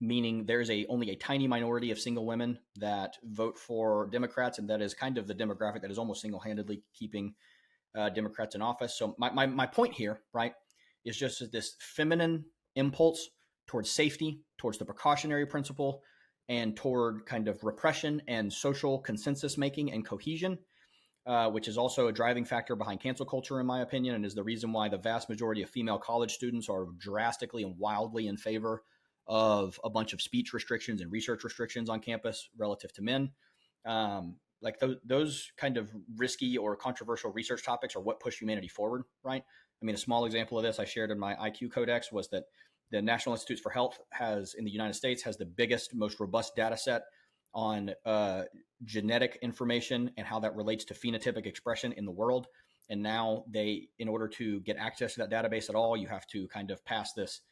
meaning there's only a tiny minority of single women that vote for Democrats, and that is kind of the demographic that is almost single-handedly keeping Democrats in office. So my point here, right, is just this feminine impulse towards safety, towards the precautionary principle, and toward kind of repression and social consensus making and cohesion, which is also a driving factor behind cancel culture, in my opinion, and is the reason why the vast majority of female college students are drastically and wildly in favor of a bunch of speech restrictions and research restrictions on campus relative to men. Like those kind of risky or controversial research topics are what push humanity forward, right? I mean, a small example of this I shared in my IQ Codex was that the National Institutes for Health in the United States has the biggest, most robust data set on genetic information and how that relates to phenotypic expression in the world. And now in order to get access to that database at all, you have to kind of pass this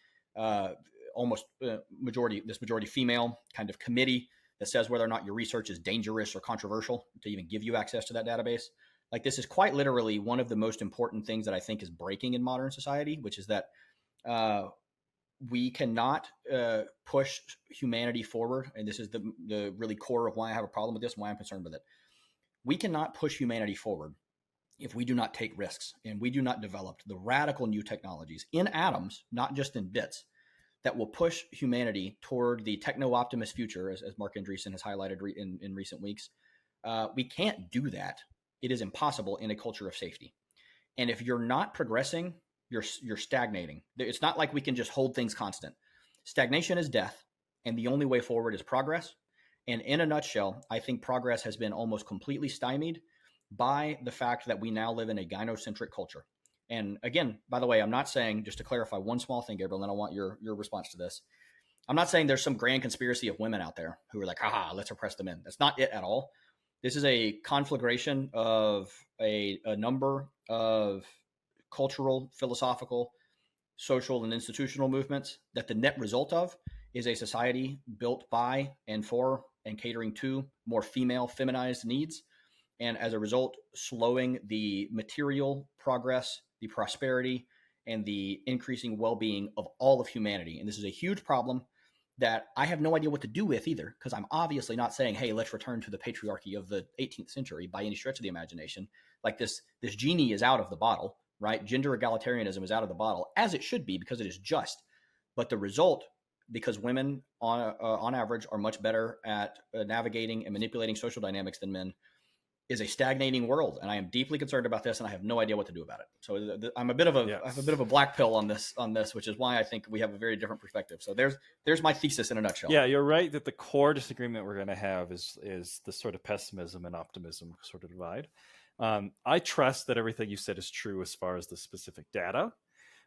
majority female kind of committee that says whether or not your research is dangerous or controversial to even give you access to that database. Like, this is quite literally one of the most important things that I think is breaking in modern society, which is that we cannot push humanity forward. And this is the really core of why I have a problem with this and why I'm concerned with it. We cannot push humanity forward if we do not take risks and we do not develop the radical new technologies in atoms, not just in bits, that will push humanity toward the techno-optimist future, as Mark Andreessen has highlighted in recent weeks. We can't do that. It is impossible in a culture of safety. And if you're not progressing, you're stagnating. It's not like we can just hold things constant. Stagnation is death, and the only way forward is progress. And in a nutshell, I think progress has been almost completely stymied by the fact that we now live in a gynocentric culture. And again, by the way, I'm not saying, just to clarify one small thing, Gabriel, and then I want your response to this. I'm not saying there's some grand conspiracy of women out there who are like, haha, let's oppress the men. That's not it at all. This is a conflagration of a number of cultural, philosophical, social, and institutional movements that the net result of is a society built by and for and catering to more female, feminized needs. And as a result, slowing the material progress, the prosperity, and the increasing well-being of all of humanity. And this is a huge problem that I have no idea what to do with either, because I'm obviously not saying, hey, let's return to the patriarchy of the 18th century by any stretch of the imagination. Like, this genie is out of the bottle, right? Gender egalitarianism is out of the bottle, as it should be, because it is just. But the result, because women on average are much better at navigating and manipulating social dynamics than men, is a stagnating world, and I am deeply concerned about this, and I have no idea what to do about it. So I'm a bit of I have a bit of a black pill on this, which is why I think we have a very different perspective. So there's my thesis in a nutshell. Yeah, you're right that the core disagreement we're going to have is the sort of pessimism and optimism sort of divide. I trust that everything you said is true as far as the specific data,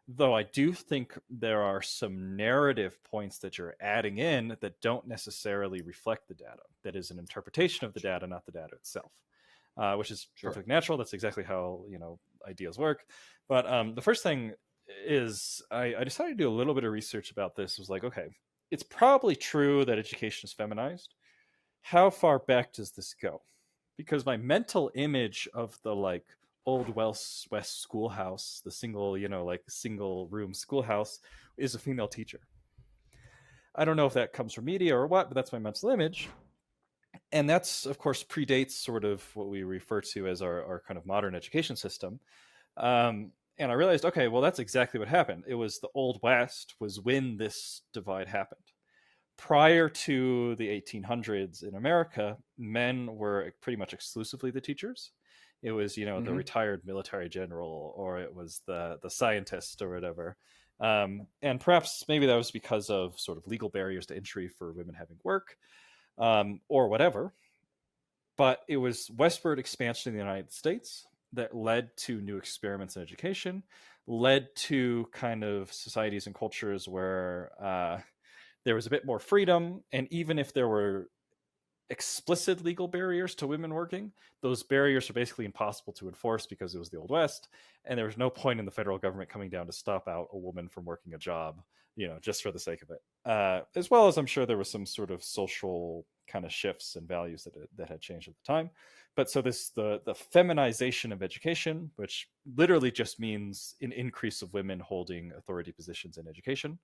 though I do think there are some narrative points that you're adding in that don't necessarily reflect the data. That is an interpretation of the data, not the data itself. Which is perfectly natural. That's exactly how ideas work. But the first thing is I decided to do a little bit of research about this. It was like, okay, it's probably true that education is feminized. How far back does this go? Because my mental image of the old West schoolhouse, the single, like single room schoolhouse, is a female teacher. I don't know if that comes from media or what, but that's my mental image. And that's, of course, predates sort of what we refer to as our kind of modern education system. And I realized, okay, well, that's exactly what happened. It was the Old West was when this divide happened. Prior to the 1800s in America, men were pretty much exclusively the teachers. It was, the retired military general, or it was the scientist or whatever. And perhaps maybe that was because of sort of legal barriers to entry for women having work, or whatever. But it was westward expansion in the United States that led to new experiments in education, led to kind of societies and cultures where there was a bit more freedom. And even if there were explicit legal barriers to women working, those barriers are basically impossible to enforce because it was the Old West, and there was no point in the federal government coming down to stop out a woman from working a job, just for the sake of it. As well as I'm sure there was some sort of social kind of shifts and values that had changed at the time. But so the feminization of education, which literally just means an increase of women holding authority positions in education,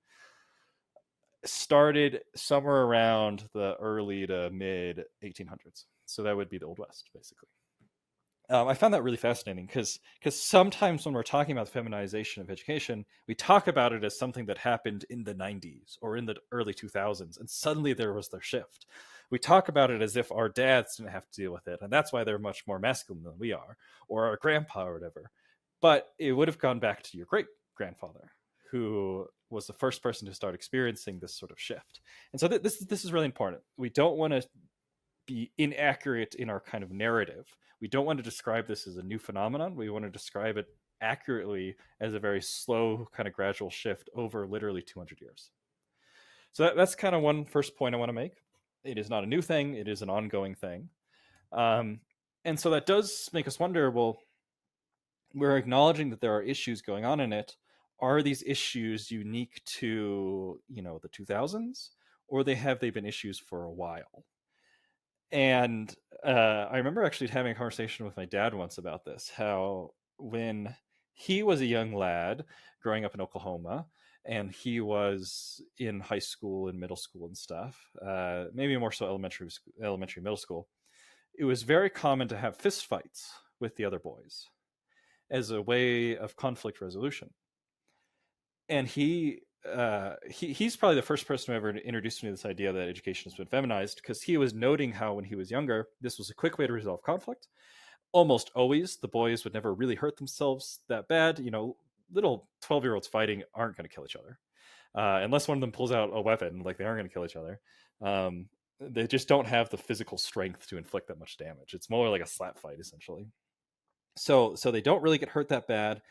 started somewhere around the early to mid 1800s. So that would be the Old West, basically. I found that really fascinating because sometimes when we're talking about the feminization of education, we talk about it as something that happened in the 90s or in the early 2000s, and suddenly there was their shift. We talk about it as if our dads didn't have to deal with it, and that's why they're much more masculine than we are, or our grandpa or whatever. But it would have gone back to your great grandfather, who was the first person to start experiencing this sort of shift. And so this is really important. We don't want to be inaccurate in our kind of narrative. We don't want to describe this as a new phenomenon. We want to describe it accurately as a very slow, kind of gradual shift over literally 200 years. So that's kind of one first point I want to make. It is not a new thing. It is an ongoing thing. And so that does make us wonder, well, we're acknowledging that there are issues going on in it. Are these issues unique to, the 2000s, or have they been issues for a while? And I remember actually having a conversation with my dad once about this, how when he was a young lad growing up in Oklahoma, and he was in high school and middle school and stuff, maybe more so elementary, middle school, it was very common to have fist fights with the other boys as a way of conflict resolution. And he's probably the first person who ever introduced me to this idea that education has been feminized, because he was noting how when he was younger, this was a quick way to resolve conflict. Almost always, the boys would never really hurt themselves that bad. Little 12-year-olds fighting aren't going to kill each other. Unless one of them pulls out a weapon, like, they aren't going to kill each other. They just don't have the physical strength to inflict that much damage. It's more like a slap fight, essentially. So they don't really get hurt that bad.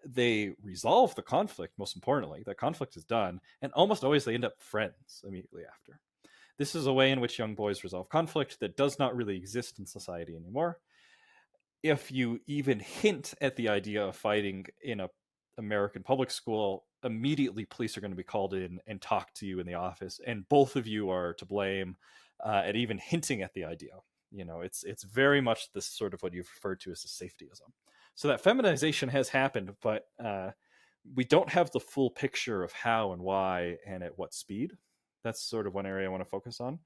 They resolve the conflict. Most importantly, that conflict is done, and almost always they end up friends immediately after. This is a way in which young boys resolve conflict that does not really exist in society anymore. If you even hint at the idea of fighting in a American public school, immediately police are going to be called in and talk to you in the office, and both of you are to blame at even hinting at the idea. It's very much this sort of what you've referred to as a safetyism. So that feminization has happened, but we don't have the full picture of how and why and at what speed. That's sort of one area I want to focus on.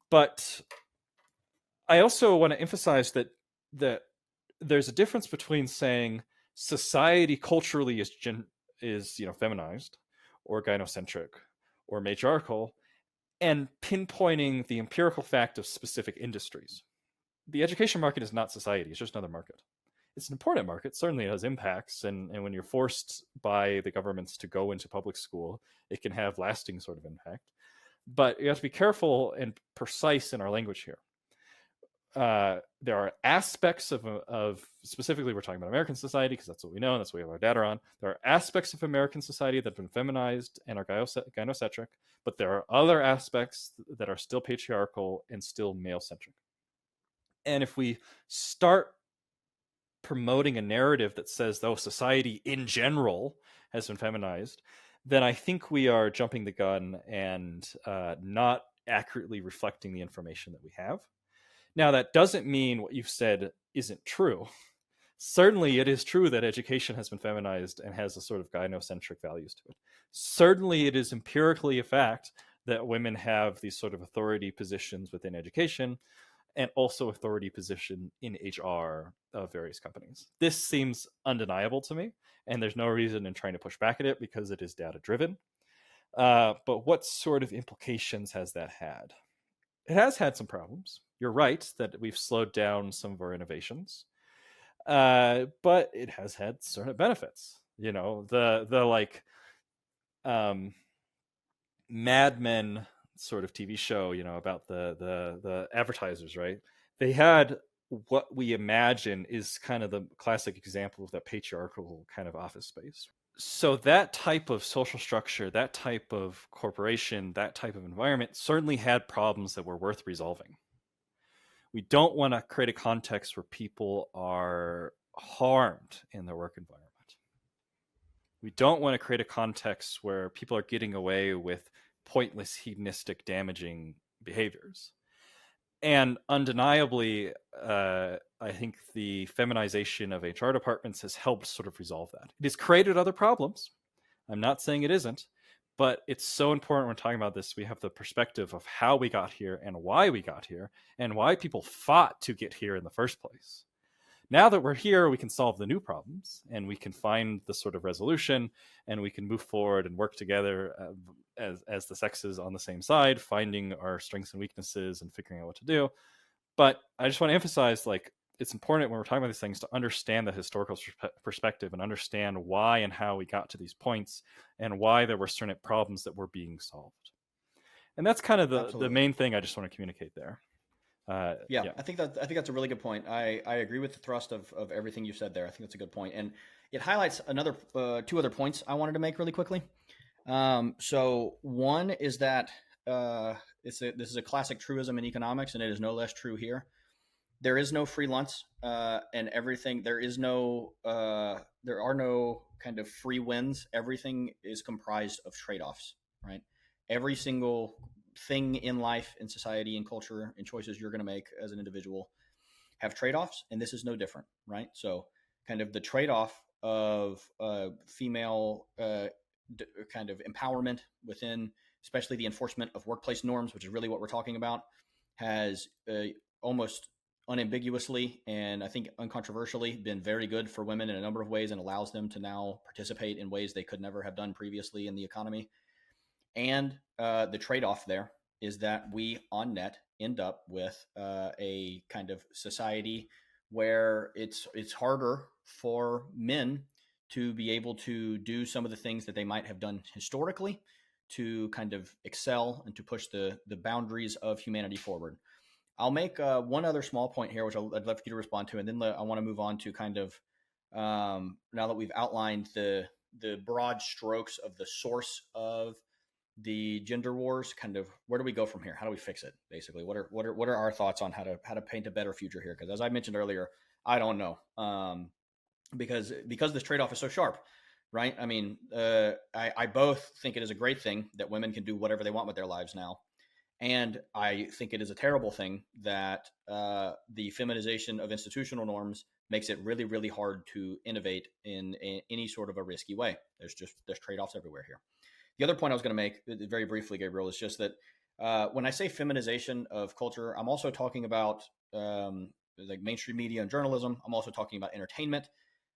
But I also want to emphasize that there's a difference between saying society culturally is feminized or gynocentric or matriarchal, and pinpointing the empirical fact of specific industries. The education market is not society. It's just another market. It's an important market. Certainly it has impacts. And when you're forced by the governments to go into public school, it can have lasting sort of impact. But you have to be careful and precise in our language here. There are aspects of specifically, we're talking about American society because that's what we know and that's what we have our data on. There are aspects of American society that have been feminized and are gynocentric, but there are other aspects that are still patriarchal and still male-centric. And if we start promoting a narrative that says, though, society in general has been feminized, then I think we are jumping the gun and not accurately reflecting the information that we have. Now, that doesn't mean what you've said isn't true. Certainly, it is true that education has been feminized and has a sort of gynocentric values to it. Certainly, it is empirically a fact that women have these sort of authority positions within education and also authority position in HR of various companies. This seems undeniable to me, and there's no reason in trying to push back at it because it is data driven. But what sort of implications has that had? It has had some problems. You're right that we've slowed down some of our innovations, but it has had certain benefits. The like Mad Men sort of TV show, about the advertisers, right? They had what we imagine is kind of the classic example of that patriarchal kind of office space. So that type of social structure, that type of corporation, that type of environment certainly had problems that were worth resolving. We don't want to create a context where people are harmed in their work environment. We don't want to create a context where people are getting away with pointless, hedonistic, damaging behaviors. And undeniably, I think the feminization of HR departments has helped sort of resolve that. It has created other problems. I'm not saying it isn't, but it's so important when we're talking about this. We have the perspective of how we got here and why we got here and why people fought to get here in the first place. Now that we're here, we can solve the new problems and we can find the sort of resolution and we can move forward and work together as the sexes on the same side, finding our strengths and weaknesses and figuring out what to do. But I just want to emphasize, like, it's important when we're talking about these things to understand the historical perspective and understand why and how we got to these points and why there were certain problems that were being solved. And that's kind of the main thing I just want to communicate there. Yeah, I think that's a really good point. I agree with the thrust of everything you said there. I think that's a good point, and it highlights another two other points I wanted to make really quickly. So one is that this is a classic truism in economics, and it is no less true here. There is no free lunch, and everything. There are no kind of free wins. Everything is comprised of trade-offs, right? Every single thing in life, in society, in culture, in choices you're going to make as an individual have trade-offs, and this is no different, right? So, kind of the trade-off of female kind of empowerment within, especially the enforcement of workplace norms, which is really what we're talking about, has almost unambiguously and I think uncontroversially been very good for women in a number of ways and allows them to now participate in ways they could never have done previously in the economy. And the trade off there is that we on net end up with a kind of society where it's harder for men to be able to do some of the things that they might have done historically to kind of excel and to push the boundaries of humanity forward. I'll make one other small point here, which I'd love for you to respond to, and then I want to move on to kind of now that we've outlined the broad strokes of the source of the gender wars, kind of where do we go from here? How do we fix it? Basically, what are our thoughts on how to paint a better future here? Because as I mentioned earlier, I don't know, because this trade off is so sharp, right? I mean, I both think it is a great thing that women can do whatever they want with their lives now, and I think it is a terrible thing that the feminization of institutional norms makes it really, really hard to innovate in any sort of a risky way. There's trade offs everywhere here. The other point I was going to make very briefly, Gabriel, is just that when I say feminization of culture, I'm also talking about like mainstream media and journalism. I'm also talking about entertainment.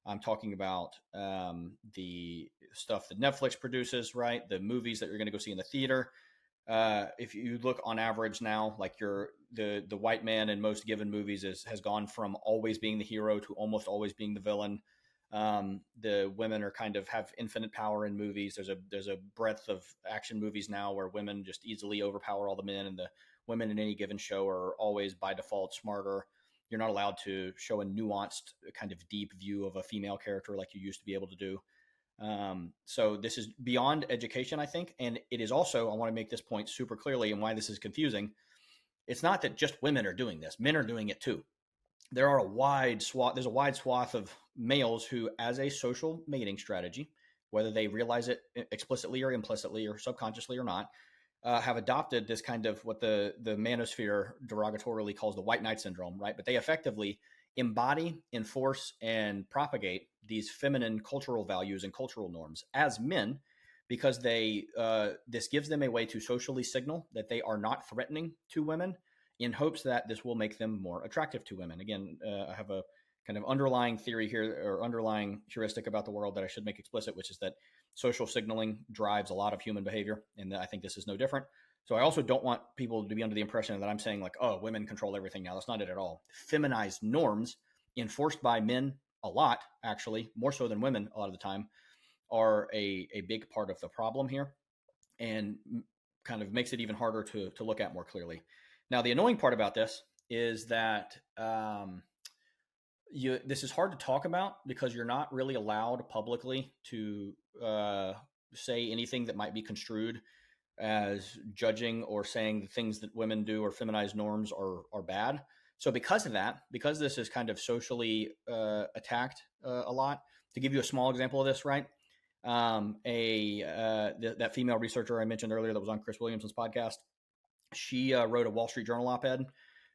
I'm talking about the stuff that Netflix produces, right? The movies that you're going to go see in the theater. If you look on average now, like the white man in most given movies has gone from always being the hero to almost always being the villain. The women are kind of have infinite power in movies. There's a breadth of action movies now where women just easily overpower all the men, and the women in any given show are always by default smarter. You're not allowed to show a nuanced, kind of deep view of a female character like you used to be able to do. So this is beyond education, I think, and it is also. I want to make this point super clearly, and why this is confusing. It's not that just women are doing this; men are doing it too. There's a wide swath of males who, as a social mating strategy, whether they realize it explicitly or implicitly or subconsciously or not, have adopted this kind of what the manosphere derogatorily calls the white knight syndrome, right? But they effectively embody, enforce, and propagate these feminine cultural values and cultural norms as men, because this gives them a way to socially signal that they are not threatening to women, in hopes that this will make them more attractive to women. Again, I have a kind of underlying theory here, or underlying heuristic about the world, that I should make explicit, which is that social signaling drives a lot of human behavior, and I think this is no different. So I also don't want people to be under the impression that I'm saying like, oh, women control everything now. That's not it at all. Feminized norms enforced by men a lot, actually, more so than women a lot of the time, are a big part of the problem here, and kind of makes it even harder to look at more clearly. Now, the annoying part about this is that this is hard to talk about, because you're not really allowed publicly to say anything that might be construed as judging or saying the things that women do or feminized norms are bad. So because of that, because this is kind of socially attacked a lot, to give you a small example of this, right? That female researcher I mentioned earlier that was on Chris Williamson's podcast, she wrote a Wall Street Journal op-ed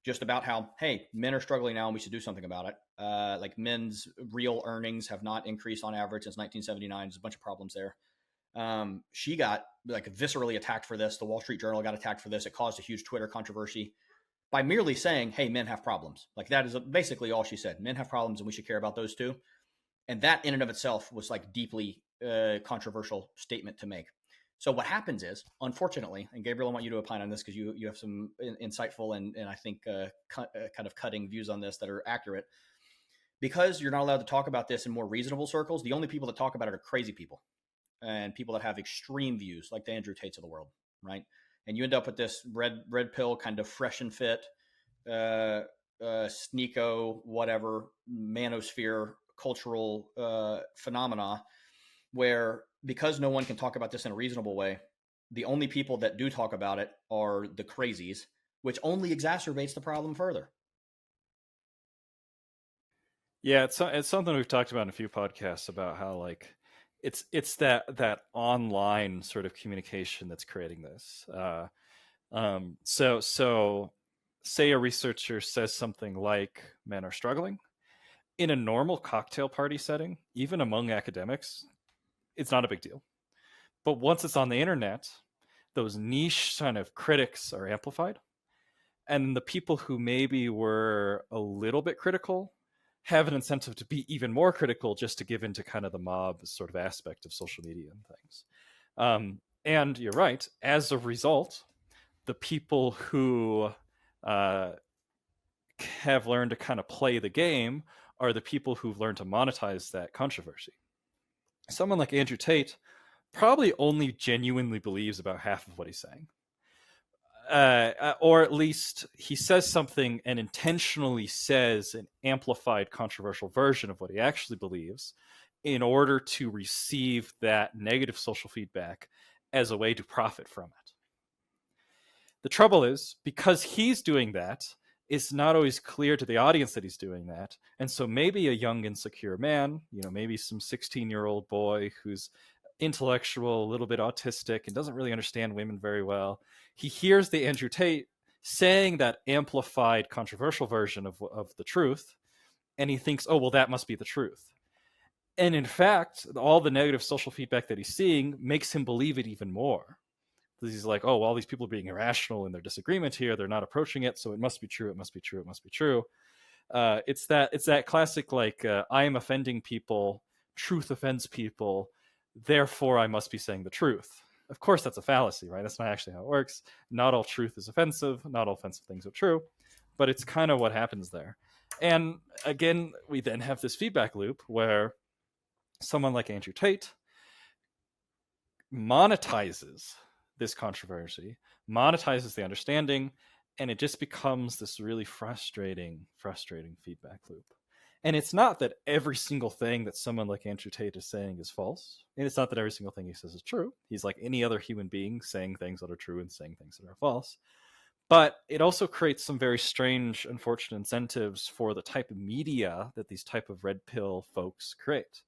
just about how, hey, men are struggling now and we should do something about it. Like, men's real earnings have not increased on average since 1979. There's a bunch of problems there. She got like viscerally attacked for this. The Wall Street Journal got attacked for this. It caused a huge Twitter controversy by merely saying, hey, men have problems. Like, that is basically all she said. Men have problems and we should care about those too. And that in and of itself was like deeply controversial statement to make. So what happens is, unfortunately, and Gabriel, I want you to opine on this because you have some insightful and I think kind of cutting views on this that are accurate. Because you're not allowed to talk about this in more reasonable circles, the only people that talk about it are crazy people and people that have extreme views, like the Andrew Tates of the world, right? And you end up with this red pill kind of fresh and fit, sneako, whatever, manosphere cultural phenomena, where, because no one can talk about this in a reasonable way, the only people that do talk about it are the crazies, which only exacerbates the problem further. Yeah, it's something we've talked about in a few podcasts about how, like, it's that online sort of communication that's creating this. So say a researcher says something like men are struggling in a normal cocktail party setting, even among academics, it's not a big deal. But once it's on the internet, those niche kind of critics are amplified, and the people who maybe were a little bit critical have an incentive to be even more critical, just to give into kind of the mob sort of aspect of social media and things. And you're right, as a result, the people who have learned to kind of play the game are the people who've learned to monetize that controversy. Someone like Andrew Tate probably only genuinely believes about half of what he's saying. Or at least he says something and intentionally says an amplified controversial version of what he actually believes in order to receive that negative social feedback as a way to profit from it. The trouble is, because he's doing that, it's not always clear to the audience that he's doing that. And so maybe a young, insecure man, maybe some 16-year-old boy who's intellectual, a little bit autistic, and doesn't really understand women very well, he hears the Andrew Tate saying that amplified, controversial version of the truth, and he thinks, oh, well, that must be the truth. And in fact, all the negative social feedback that he's seeing makes him believe it even more. He's like, oh, well, all these people are being irrational in their disagreement here. They're not approaching it, so it must be true. It must be true. It must be true. It's that classic, like, I am offending people. Truth offends people. Therefore, I must be saying the truth. Of course, that's a fallacy, right? That's not actually how it works. Not all truth is offensive. Not all offensive things are true. But it's kind of what happens there. And again, we then have this feedback loop where someone like Andrew Tate monetizes this controversy, monetizes the understanding, and it just becomes this really frustrating feedback loop. And it's not that every single thing that someone like Andrew Tate is saying is false, and it's not that every single thing he says is true. He's like any other human being, saying things that are true and saying things that are false. But it also creates some very strange, unfortunate incentives for the type of media that these type of red pill folks create.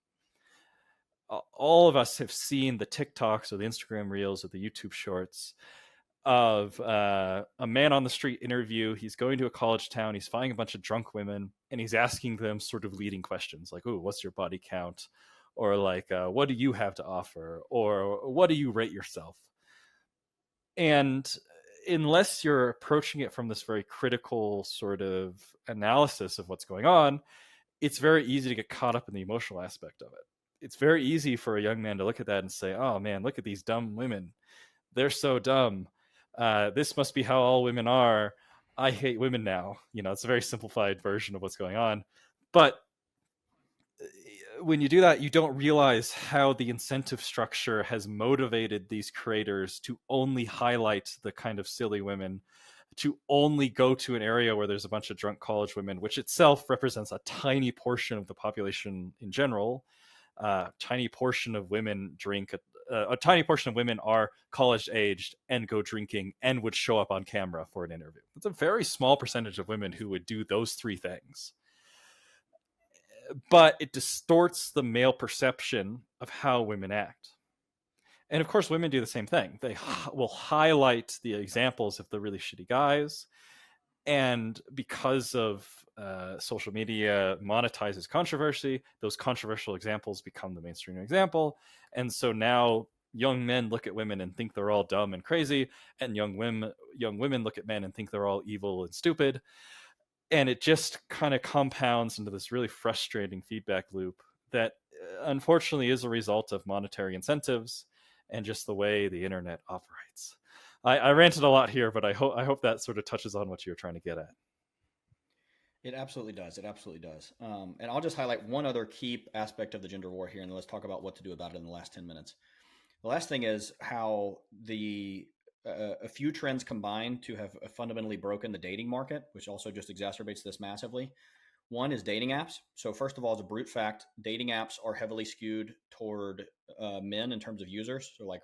All of us have seen the TikToks or the Instagram reels or the YouTube shorts of a man on the street interview. He's going to a college town. He's finding a bunch of drunk women, and he's asking them sort of leading questions like, "Oh, what's your body count?" Or like, "What do you have to offer?" Or "What do you rate yourself?" And unless you're approaching it from this very critical sort of analysis of what's going on, it's very easy to get caught up in the emotional aspect of it. It's very easy for a young man to look at that and say, "Oh man, look at these dumb women. They're so dumb. This must be how all women are. I hate women now." It's a very simplified version of what's going on. But when you do that, you don't realize how the incentive structure has motivated these creators to only highlight the kind of silly women, to only go to an area where there's a bunch of drunk college women, which itself represents a tiny portion of the population in general. Tiny portion of women drink. A tiny portion of women are college aged and go drinking and would show up on camera for an interview. It's a very small percentage of women who would do those three things. But it distorts the male perception of how women act. And of course, women do the same thing. They will highlight the examples of the really shitty guys. And because of social media monetizes controversy, those controversial examples become the mainstream example. And so now young men look at women and think they're all dumb and crazy, and young women look at men and think they're all evil and stupid. And it just kind of compounds into this really frustrating feedback loop that unfortunately is a result of monetary incentives and just the way the internet operates. I ranted a lot here, but I hope that sort of touches on what you're trying to get at. It absolutely does. It absolutely does. And I'll just highlight one other key aspect of the gender war here, and then let's talk about what to do about it in the last 10 minutes. The last thing is how a few trends combine to have fundamentally broken the dating market, which also just exacerbates this massively. One is dating apps. So first of all, as a brute fact, dating apps are heavily skewed toward men in terms of users. So like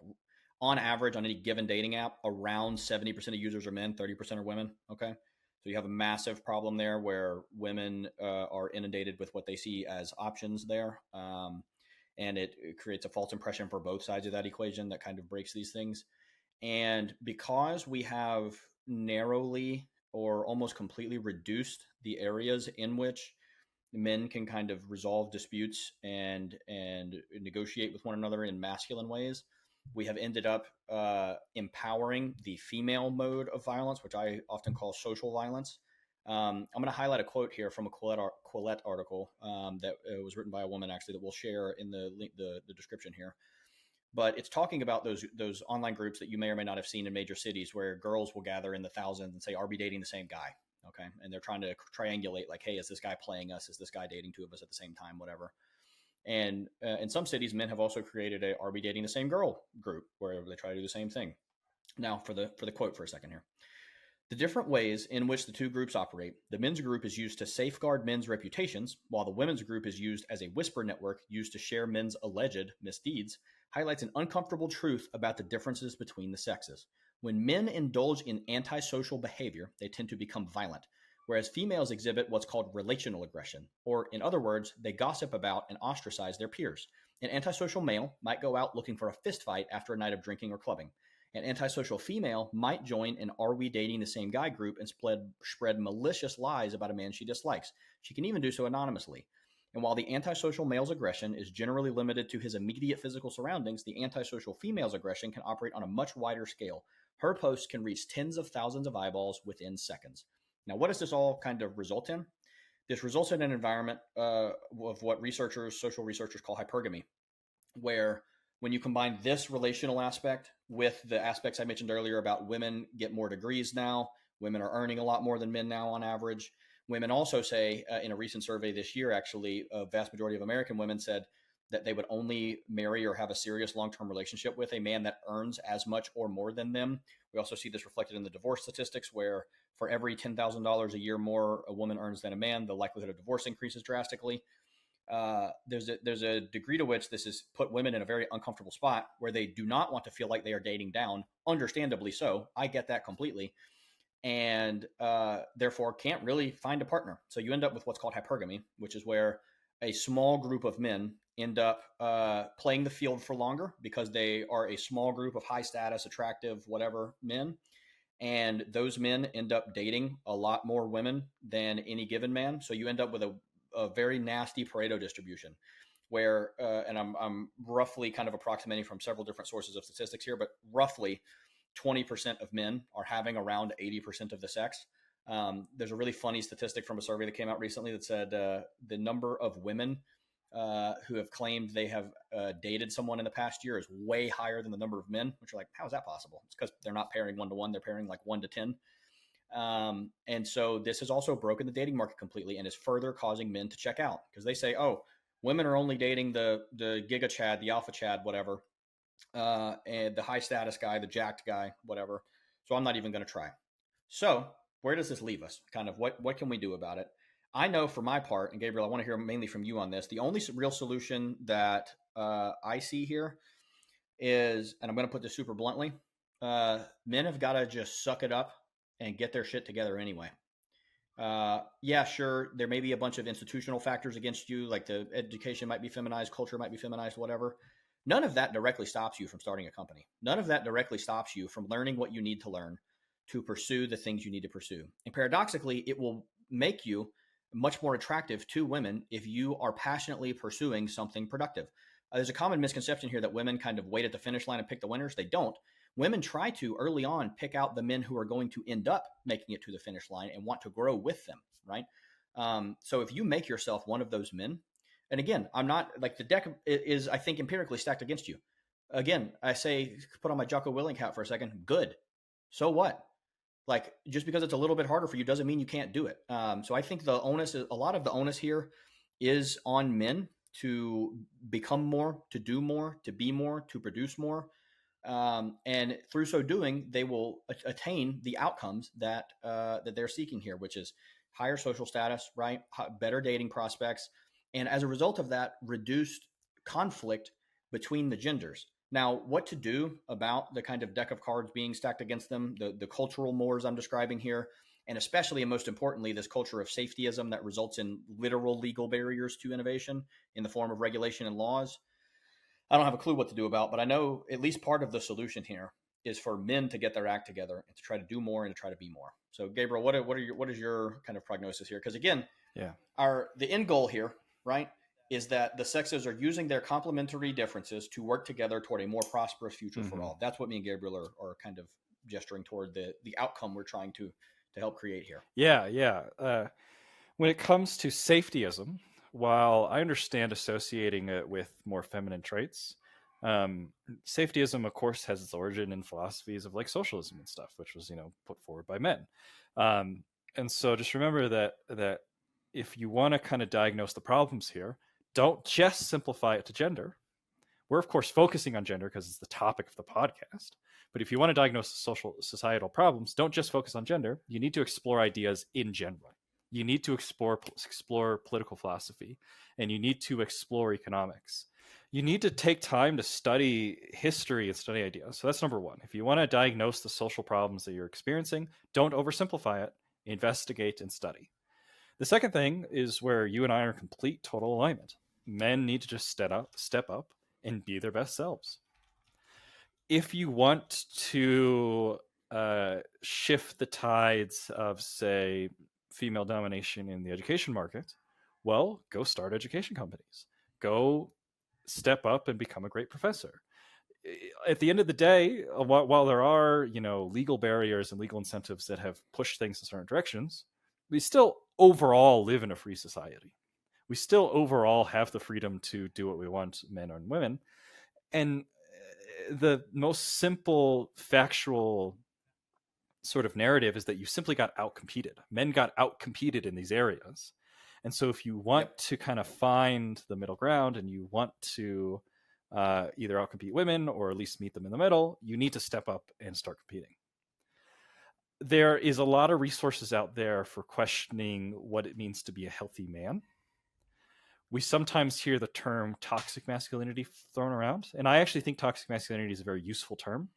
on average on any given dating app, around 70% of users are men, 30% are women. Okay. So you have a massive problem there where women are inundated with what they see as options there. And it creates a false impression for both sides of that equation that kind of breaks these things. And because we have narrowly or almost completely reduced the areas in which men can kind of resolve disputes and negotiate with one another in masculine ways, we have ended up empowering the female mode of violence, which I often call social violence. I'm going to highlight a quote here from a Quillette article that was written by a woman, actually, that we'll share in the link, the description here. But it's talking about those online groups that you may or may not have seen in major cities where girls will gather in the thousands and say, "Are we dating the same guy?" Okay, and they're trying to triangulate, like, "Hey, is this guy playing us? Is this guy dating two of us at the same time? Whatever." And in some cities, men have also created a "Are we dating the same girl?" group where they try to do the same thing. Now, for the quote for a second here. The different ways in which the two groups operate, the men's group is used to safeguard men's reputations, while the women's group is used as a whisper network used to share men's alleged misdeeds, highlights an uncomfortable truth about the differences between the sexes. When men indulge in antisocial behavior, they tend to become violent, whereas females exhibit what's called relational aggression, or in other words, they gossip about and ostracize their peers. An antisocial male might go out looking for a fist fight after a night of drinking or clubbing. An antisocial female might join an "Are we dating the same guy" group and spread malicious lies about a man she dislikes. She can even do so anonymously. And while the antisocial male's aggression is generally limited to his immediate physical surroundings, the antisocial female's aggression can operate on a much wider scale. Her posts can reach tens of thousands of eyeballs within seconds. Now, what does this all kind of result in? This results in an environment of what social researchers call hypergamy, where when you combine this relational aspect with the aspects I mentioned earlier about women get more degrees now, women are earning a lot more than men now on average. Women also say in a recent survey this year, actually, a vast majority of American women said that they would only marry or have a serious long-term relationship with a man that earns as much or more than them. We also see this reflected in the divorce statistics, where for every $10,000 a year more a woman earns than a man, the likelihood of divorce increases drastically. There's a degree to which this has put women in a very uncomfortable spot where they do not want to feel like they are dating down, understandably so. I get that completely. And therefore can't really find a partner. So you end up with what's called hypergamy, which is where a small group of men end up playing the field for longer because they are a small group of high status, attractive, whatever men. and those men end up dating a lot more women than any given man. So you end up with a very nasty Pareto distribution where, and I'm roughly kind of approximating from several different sources of statistics here, but roughly 20% of men are having around 80% of the sex. There's a really funny statistic from a survey that came out recently that said the number of women who have claimed they have dated someone in the past year is way higher than the number of men, which are like, how is that possible? It's because they're not pairing 1-to-1, they're pairing like 1-to-10. And so this has also broken the dating market completely and is further causing men to check out because they say, oh, women are only dating the giga chad, the alpha chad, whatever, and the high status guy, the jacked guy, whatever. So I'm not even going to try. So where does this leave us? Kind of what can we do about it? I know for my part, and Gabriel, I want to hear mainly from you on this. The only real solution that I see here is, and I'm going to put this super bluntly, men have got to just suck it up and get their shit together anyway. Yeah, sure, there may be a bunch of institutional factors against you, like the education might be feminized, culture might be feminized, whatever. None of that directly stops you from starting a company. None of that directly stops you from learning what you need to learn to pursue the things you need to pursue. And paradoxically, it will make you much more attractive to women if you are passionately pursuing something productive. There's a common misconception here that women kind of wait at the finish line and pick the winners. They don't. Women try to early on pick out the men who are going to end up making it to the finish line and want to grow with them, right? So if you make yourself one of those men, and again, I'm not like the deck is, I think, empirically stacked against you. Again, I say, put on my Jocko Willink hat for a second. Good. So what? Like, just because it's a little bit harder for you doesn't mean you can't do it. So I think the onus, a lot of the onus here is on men to become more, to do more, to be more, to produce more. And through so doing, they will attain the outcomes that that they're seeking here, which is higher social status, right? Better dating prospects, and as a result of that, reduced conflict between the genders. Now, what to do about the kind of deck of cards being stacked against them, the cultural mores I'm describing here, and especially and most importantly, this culture of safetyism that results in literal legal barriers to innovation in the form of regulation and laws. I don't have a clue what to do about, but I know at least part of the solution here is for men to get their act together and to try to do more and to try to be more. So, Gabriel, what is your kind of prognosis here? Because again, Yeah. the end goal here, right, is that the sexes are using their complementary differences to work together toward a more prosperous future for all. That's what me and Gabriel are kind of gesturing toward the outcome we're trying to help create here. Yeah. When it comes to safetyism, while I understand associating it with more feminine traits, safetyism, of course, has its origin in philosophies of like socialism and stuff, which was put forward by men. And so just remember that if you want to kind of diagnose the problems here, don't just simplify it to gender. We're of course focusing on gender because it's the topic of the podcast. But if you want to diagnose social societal problems, don't just focus on gender. You need to explore ideas in general. You need to explore political philosophy, and you need to explore economics. You need to take time to study history and study ideas. So that's number one. If you want to diagnose the social problems that you're experiencing, don't oversimplify it. Investigate and study. The second thing is where you and I are in complete total alignment. Men need to just step up, and be their best selves. If you want to shift the tides of, say, female domination in the education market, well, go start education companies. Go step up and become a great professor. At the end of the day, while there are, legal barriers and legal incentives that have pushed things in certain directions, we still overall live in a free society. We still overall have the freedom to do what we want, men and women. And the most simple factual sort of narrative is that you simply got outcompeted. Men got outcompeted in these areas. And so if you want to kind of find the middle ground and you want to either outcompete women or at least meet them in the middle, you need to step up and start competing. There is a lot of resources out there for questioning what it means to be a healthy man. We sometimes hear the term toxic masculinity thrown around. And I actually think toxic masculinity is a very useful term,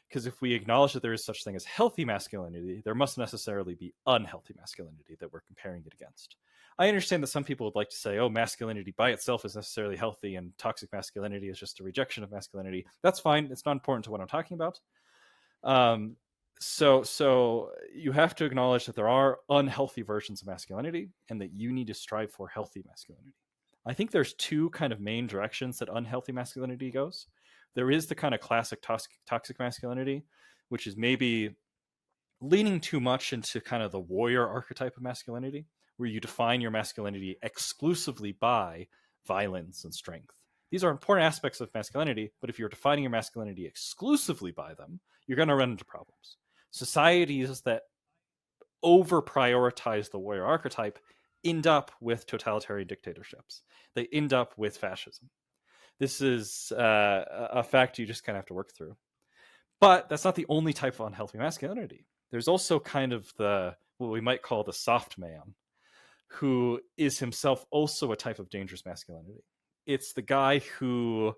because if we acknowledge that there is such thing as healthy masculinity, there must necessarily be unhealthy masculinity that we're comparing it against. I understand that some people would like to say, oh, masculinity by itself is necessarily healthy and toxic masculinity is just a rejection of masculinity. That's fine. It's not important to what I'm talking about. So you have to acknowledge that there are unhealthy versions of masculinity and that you need to strive for healthy masculinity. I think there's two kind of main directions that unhealthy masculinity goes. There is the kind of classic toxic masculinity, which is maybe leaning too much into kind of the warrior archetype of masculinity, where you define your masculinity exclusively by violence and strength. These are important aspects of masculinity, but if you're defining your masculinity exclusively by them, you're going to run into problems. Societies that over prioritize the warrior archetype end up with totalitarian dictatorships. They end up with fascism. This is a fact you just kind of have to work through. But that's not the only type of unhealthy masculinity. There's also kind of what we might call the soft man, who is himself also a type of dangerous masculinity. It's the guy who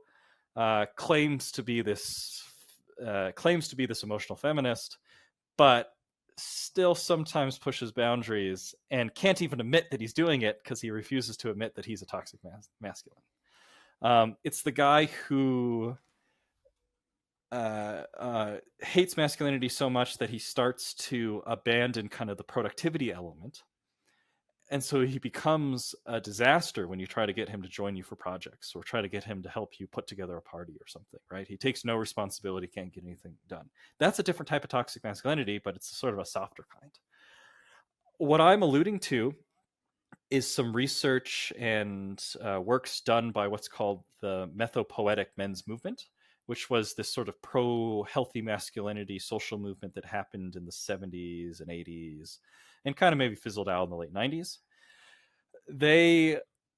claims to be this emotional feminist, but still sometimes pushes boundaries and can't even admit that he's doing it because he refuses to admit that he's a toxic masculine. It's the guy who hates masculinity so much that he starts to abandon kind of the productivity element. And so he becomes a disaster when you try to get him to join you for projects or try to get him to help you put together a party or something, right? He takes no responsibility, can't get anything done. That's a different type of toxic masculinity, but it's sort of a softer kind. What I'm alluding to is some research and works done by what's called the methopoetic men's movement, which was this sort of pro-healthy masculinity social movement that happened in the 70s and 80s and kind of maybe fizzled out in the late 90s.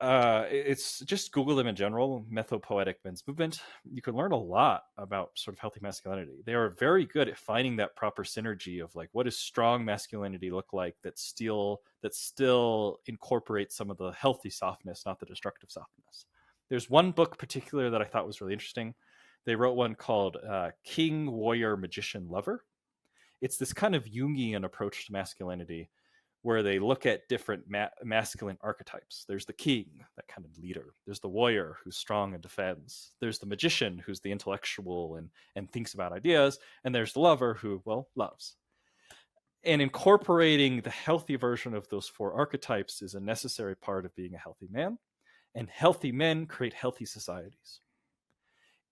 It's just Google them in general, methopoetic men's movement. You can learn a lot about sort of healthy masculinity. They are very good at finding that proper synergy of like, what does strong masculinity look like that still incorporates some of the healthy softness, not the destructive softness. There's one book particular that I thought was really interesting. They wrote one called King, Warrior, Magician, Lover. It's this kind of Jungian approach to masculinity where they look at different masculine archetypes. There's the king, that kind of leader. There's the warrior, who's strong and defends. There's the magician, who's the intellectual and thinks about ideas. And there's the lover, who, well, loves. And incorporating the healthy version of those four archetypes is a necessary part of being a healthy man. And healthy men create healthy societies.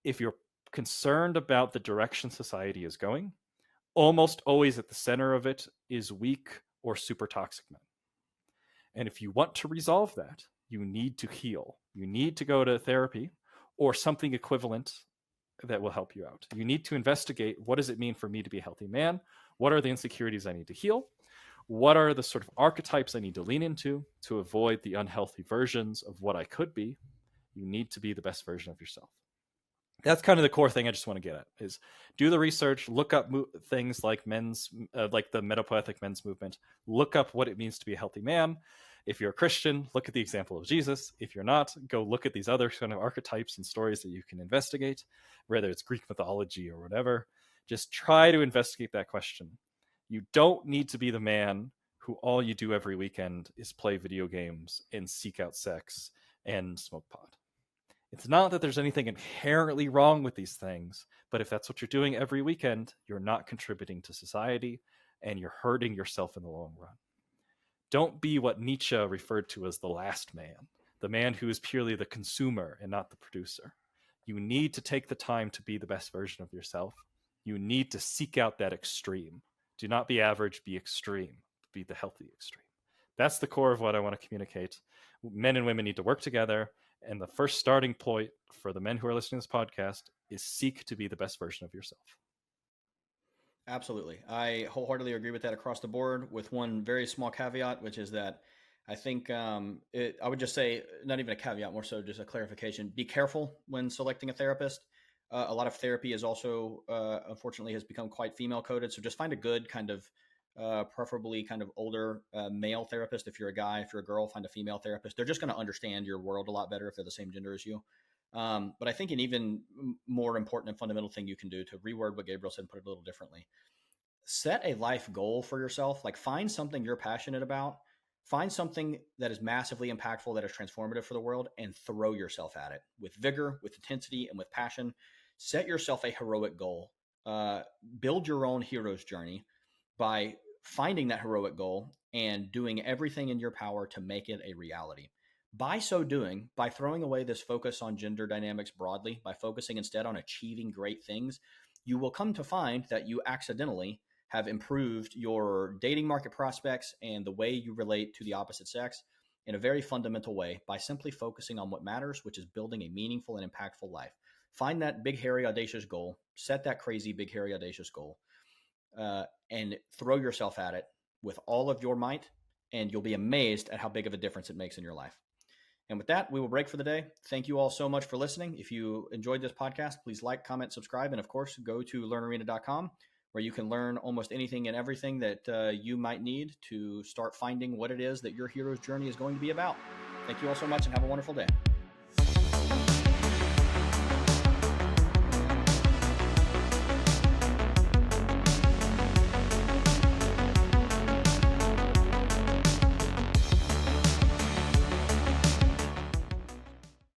If you're concerned about the direction society is going, almost always at the center of it is weak or super toxic men. And if you want to resolve that, you need to heal. You need to go to therapy or something equivalent that will help you out. You need to investigate, what does it mean for me to be a healthy man? What are the insecurities I need to heal? What are the sort of archetypes I need to lean into to avoid the unhealthy versions of what I could be? You need to be the best version of yourself. That's kind of the core thing I just want to get at is do the research, look up things like like the metapoetic men's movement, look up what it means to be a healthy man. If you're a Christian, look at the example of Jesus. If you're not, go look at these other kind of archetypes and stories that you can investigate, whether it's Greek mythology or whatever. Just try to investigate that question. You don't need to be the man who all you do every weekend is play video games and seek out sex and smoke pot. It's not that there's anything inherently wrong with these things, but if that's what you're doing every weekend, you're not contributing to society and you're hurting yourself in the long run. Don't be what Nietzsche referred to as the last man, the man who is purely the consumer and not the producer. You need to take the time to be the best version of yourself. You need to seek out that extreme. Do not be average, be extreme. Be the healthy extreme. That's the core of what I want to communicate. Men and women need to work together. And the first starting point for the men who are listening to this podcast is seek to be the best version of yourself. Absolutely. I wholeheartedly agree with that across the board, with one very small caveat, which is that I think I would just say, not even a caveat, more so just a clarification. Be careful when selecting a therapist. A lot of therapy is also, unfortunately, has become quite female coded. So just find a good kind of, preferably kind of older male therapist. If you're a guy, if you're a girl, find a female therapist. They're just going to understand your world a lot better if they're the same gender as you. But I think an even more important and fundamental thing you can do, to reword what Gabriel said and put it a little differently, set a life goal for yourself. Like, find something you're passionate about, find something that is massively impactful, that is transformative for the world, and throw yourself at it with vigor, with intensity, and with passion. Set yourself a heroic goal. build your own hero's journey by finding that heroic goal and doing everything in your power to make it a reality. By so doing, by throwing away this focus on gender dynamics broadly, by focusing instead on achieving great things, you will come to find that you accidentally have improved your dating market prospects and the way you relate to the opposite sex in a very fundamental way by simply focusing on what matters, which is building a meaningful and impactful life. Find that big, hairy, audacious goal, set that crazy, big, hairy, audacious goal, and throw yourself at it with all of your might, and you'll be amazed at how big of a difference it makes in your life. And with that, we will break for the day. Thank you all so much for listening. If you enjoyed this podcast, please like, comment, subscribe, and of course, go to learnarena.com where you can learn almost anything and everything that you might need to start finding what it is that your hero's journey is going to be about. Thank you all so much and have a wonderful day.